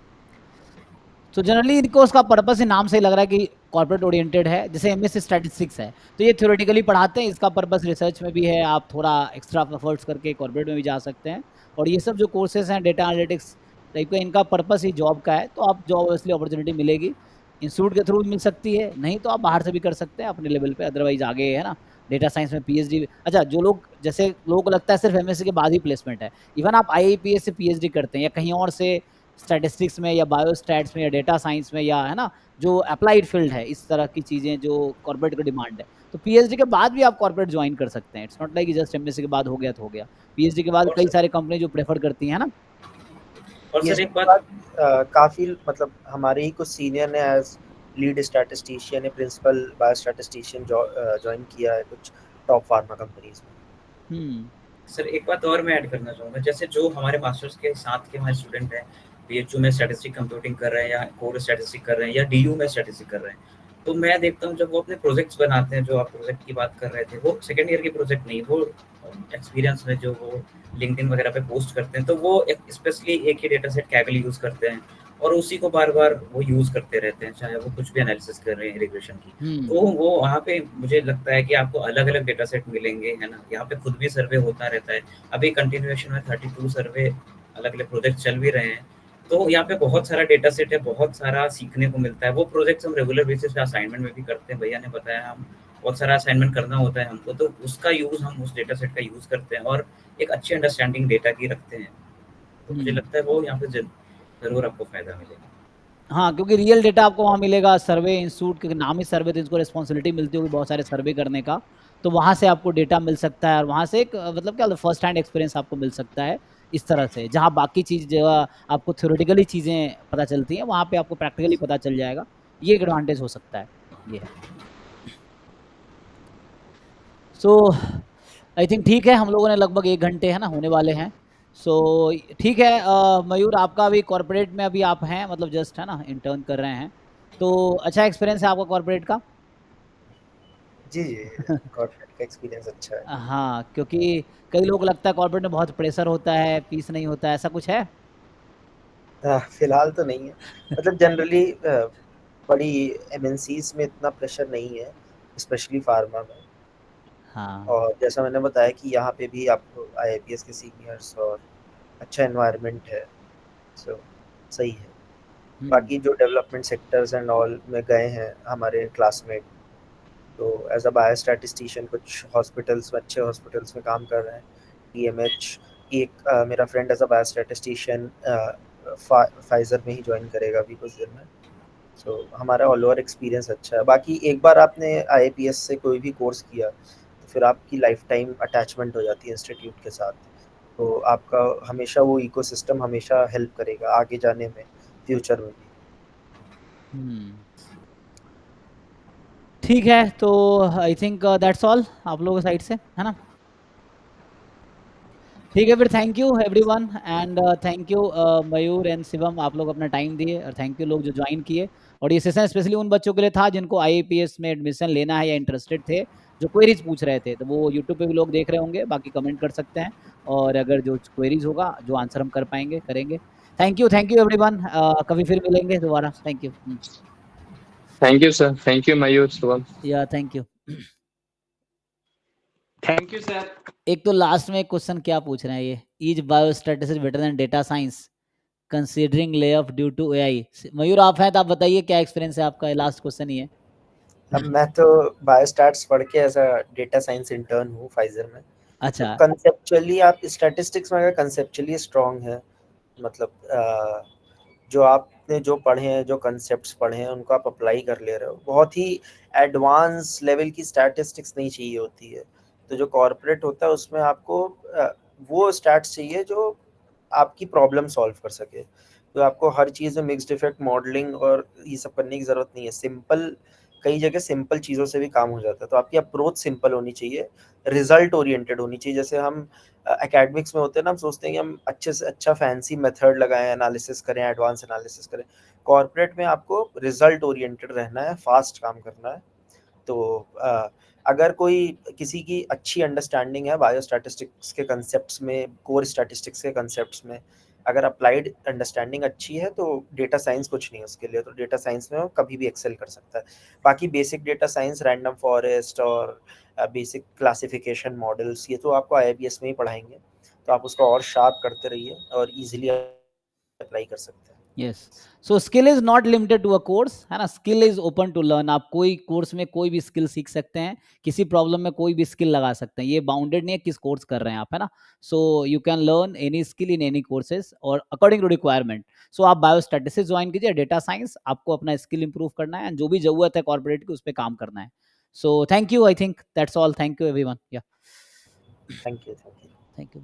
तो जनरली इनको उसका पर्पस ही नाम से ही लग रहा है कि कॉर्पोरेट ओरिएंटेड है। जैसे एमएससी स्टैटिस्टिक्स है तो ये थ्योरेटिकली पढ़ाते हैं, इसका पर्पस रिसर्च में भी है, आप थोड़ा एक्स्ट्रा एफर्ट्स करके कॉर्पोरेट में भी जा सकते हैं। और ये सब जो कोर्सेज हैं डेटा एनालिटिक्स टाइप का, इनका पर्पस ही जॉब का है, तो आप जॉब ऑब्वियसली अपॉर्चुनिटी मिलेगी, इंस्टीट्यूट के थ्रू भी मिल सकती है, नहीं तो आप बाहर से भी कर सकते हैं अपने लेवल पे। अदरवाइज आगे, है ना, डेटा साइंस में पीएचडी। अच्छा, जो लोग, जैसे लोगों को लगता है सिर्फ एमएससी के बाद ही प्लेसमेंट है, इवन आप आईआईपीएस से पीएचडी करते हैं या कहीं और से स्टैटिस्टिक्स में या बायोस्टैट्स में या डेटा साइंस में, या, है ना, जो अप्लाइड फील्ड है, इस तरह की चीज़ें जो कॉर्पोरेट की डिमांड है, तो पीएचडी के बाद भी आप कॉर्पोरेट ज्वाइन कर सकते हैं। It's not like just MSc के बाद हो गया तो हो गया, पीएचडी के बाद कई सारे कंपनी जो प्रेफर करती हैं, है ना। और सर एक बात, काफ़ी मतलब हमारे ही कुछ सीनियर ने एज लीड स्टैटिस्टिशियन या प्रिंसिपल बायोस्टैटिस्टिशियन ज्वाइन किया है कुछ टॉप फार्मा कंपनीज में। सर एक बात और मैं ऐड करना चाहूँगा, जैसे जो हमारे मास्टर्स के साथ के हमारे स्टूडेंट हैं, बीएचयू में स्टैटिस्टिक कंप्यूटिंग कर रहे हैं या कोर स्टैटिस्टिक कर रहे हैं या डीयू में स्टैटिस्टिक कर रहे हैं, तो मैं देखता हूँ जब वो अपने प्रोजेक्ट्स बनाते हैं, जो आप प्रोजेक्ट की बात कर रहे थे, वो सेकेंड ईयर के प्रोजेक्ट नहीं, वो एक्सपीरियंस में जो वो लिंक्डइन वगैरह पे पोस्ट करते हैं, तो वो स्पेशली एक ही डेटा सेट कैगल यूज़ करते हैं और उसी को बार बार वो यूज़ करते रहते हैं, चाहे वो कुछ भी एनालिसिस कर रहे हैं रिग्रेशन की। तो वो वहाँ पे मुझे लगता है कि आपको अलग अलग डेटा सेट मिलेंगे, है ना। यहाँ पे खुद भी सर्वे होता रहता है, अभी कंटिन्यूएशन में 32 सर्वे अलग अलग प्रोजेक्ट चल भी रहे हैं। तो यहाँ पे बहुत सारा डेटा सेट है, बहुत सारा सीखने को मिलता है। वो प्रोजेक्ट्स हम रेगुलर बेसिस पे असाइनमेंट में भी करते हैं, भैया ने बताया, हम बहुत सारा असाइनमेंट करना होता है हमको, तो उसका यूज़ हम उस डेटा सेट का यूज़ करते हैं और एक अच्छी अंडरस्टैंडिंग डेटा की रखते हैं। तो मुझे लगता है वो यहाँ पे ज़रूर आपको फ़ायदा मिलेगा। हाँ, क्योंकि रियल डेटा आपको वहाँ मिलेगा। सर्वे इंस्टीट्यूट के नाम ही सर्वे, तो इसको रिस्पॉन्सिबिलिटी मिलती होगी बहुत सारे सर्वे करने का, तो वहाँ से आपको डेटा मिल सकता है और वहाँ से एक मतलब क्या फर्स्ट हैंड एक्सपीरियंस आपको मिल सकता है इस तरह से, जहाँ बाकी चीज़ जो आपको थ्योरेटिकली चीज़ें पता चलती हैं, वहाँ पे आपको प्रैक्टिकली पता चल जाएगा। ये एक एडवांटेज हो सकता है, ये है। सो आई थिंक ठीक है, हम लोगों ने लगभग 1 घंटे है ना होने वाले हैं। सो ठीक है, मयूर आपका अभी कॉर्पोरेट में अभी आप हैं, मतलब जस्ट है ना इंटर्न कर रहे हैं, तो अच्छा एक्सपीरियंस है आपका कॉर्पोरेट का? जी, जी, कॉर्पोरेट का एक्सपीरियंस अच्छा है। हाँ, क्योंकि कई लोग लगता है कॉर्पोरेट में बहुत प्रेशर होता है, पीस नहीं होता है, ऐसा कुछ है? फिलहाल तो नहीं है, मतलब जनरली बड़ी एमएनसीज़ में इतना प्रेशर नहीं है, स्पेशली फार्मा में। हाँ। और जैसा मैंने बताया कि यहाँ पे भी आपको आईआईपीएस के सीनियर्स और अच्छा एनवायरनमेंट है, सो सही है। बाकी जो डेवलपमेंट सेक्टर्स एंड ऑल में गए हैं हमारे क्लासमेट, तो एज अ बायोस्टैटिस्टिशियन कुछ हॉस्पिटल्स में, अच्छे हॉस्पिटल्स में काम कर रहे हैं। टीएमएच, एक मेरा फ्रेंड एज अ बायोस्टैटिस्टिशियन फाइजर में ही ज्वाइन करेगा अभी कुछ दिन में। सो हमारा ऑल ओवर एक्सपीरियंस अच्छा है। बाकी एक बार आपने आईआईपीएस से कोई भी कोर्स किया तो फिर आपकी लाइफ टाइम अटैचमेंट हो जाती है इंस्टीट्यूट के साथ, तो आपका हमेशा वो इकोसिस्टम हमेशा हेल्प करेगा आगे जाने में, फ्यूचर में भी। ठीक है, तो आई थिंक दैट्स ऑल आप लोगों की साइड से, है ना? ठीक है, फिर thank you everyone and thank you Mayur and Shivam, आप लोग अपना टाइम दिए, और थैंक यू लोग जो ज्वाइन किए। और ये सेशन स्पेशली उन बच्चों के लिए था जिनको आईएपीएस में एडमिशन लेना है या इंटरेस्टेड थे, जो क्वेरीज पूछ रहे थे, तो वो यूट्यूब पे भी लोग देख रहे होंगे, बाकी कमेंट कर सकते हैं, और अगर जो क्वेरीज होगा, जो आंसर हम कर पाएंगे करेंगे। थैंक यू एवरीवन, कभी फिर मिलेंगे दोबारा। Thank you. Thank you sir, thank you Mayur, Shubham. या thank you. Thank you sir. एक तो लास्ट में एक क्वेश्चन क्या पूछ रहे हैं ये, is biostatistics better than data science considering layoff due to AI? Mayur आप हैं तो आप बताइए क्या एक्सपीरियंस है आपका, लास्ट क्वेश्चन ही है। अब मैं तो बायोस्टैट्स पढ़ के as a data science intern हूँ फाइजर में। तो अच्छा। कंसेप्चुअली आप स्टैटिस्टिक्स में अगर कंसेप्चुअली स्ट्रांग है, मतलब जो आपने जो पढ़े हैं, जो कंसेप्ट्स पढ़े हैं, उनको आप अप्लाई कर ले रहे हो, बहुत ही एडवांस लेवल की स्टैटिस्टिक्स नहीं चाहिए होती है। तो जो कॉर्पोरेट होता है उसमें आपको वो स्टैट्स चाहिए जो आपकी प्रॉब्लम सॉल्व कर सके। तो आपको हर चीज़ में मिक्स्ड इफेक्ट मॉडलिंग और ये सब करने की ज़रूरत नहीं है। सिंपल, कई जगह सिंपल चीज़ों से भी काम हो जाता है। तो आपकी अप्रोच सिंपल होनी चाहिए, रिजल्ट ओरिएंटेड होनी चाहिए। जैसे हम एकेडमिक्स में होते हैं ना, हम सोचते हैं कि हम अच्छे से अच्छा फैंसी मेथड लगाएं, एनालिसिस करें, एडवांस एनालिसिस करें। कॉर्पोरेट में आपको रिजल्ट ओरिएंटेड रहना है, फास्ट काम करना है। तो अगर कोई किसी की अच्छी अंडरस्टैंडिंग है बायोस्टैटिस्टिक्स के कंसेप्ट्स में, कोर स्टैटिस्टिक्स के कंसेप्ट्स में, अगर अप्लाइड अंडरस्टैंडिंग अच्छी है, तो डेटा साइंस कुछ नहीं है उसके लिए। तो डेटा साइंस में वो कभी भी एक्सेल कर सकता है। बाकी basic data science, random forest और बेसिक क्लासिफिकेशन मॉडल्स, ये तो आपको आईआईपीएस में ही पढ़ाएंगे। तो आप उसको और शार्प करते रहिए और इजीली अप्लाई कर सकते हैं। Yes, so skill is not limited to a course, है ना? Skill is open to learn. आप कोई कोर्स में कोई भी स्किल सीख सकते हैं, किसी प्रॉब्लम में कोई भी स्किल लगा सकते हैं, ये बाउंडेड नहीं है किस कोर्स कर रहे हैं आप, है ना? So you can learn any skill in any courses और अकॉर्डिंग टू रिक्वायरमेंट। सो आप बायोस्टैटिस्टिक्स ज्वाइन कीजिए, डेटा साइंस, आपको अपना स्किल इंप्रूव करना है, जो भी जरूरत है कॉर्पोरेट की उस पर काम करना है। So thank you, I think that's all. Thank you everyone. या थैंक यू। Thank you.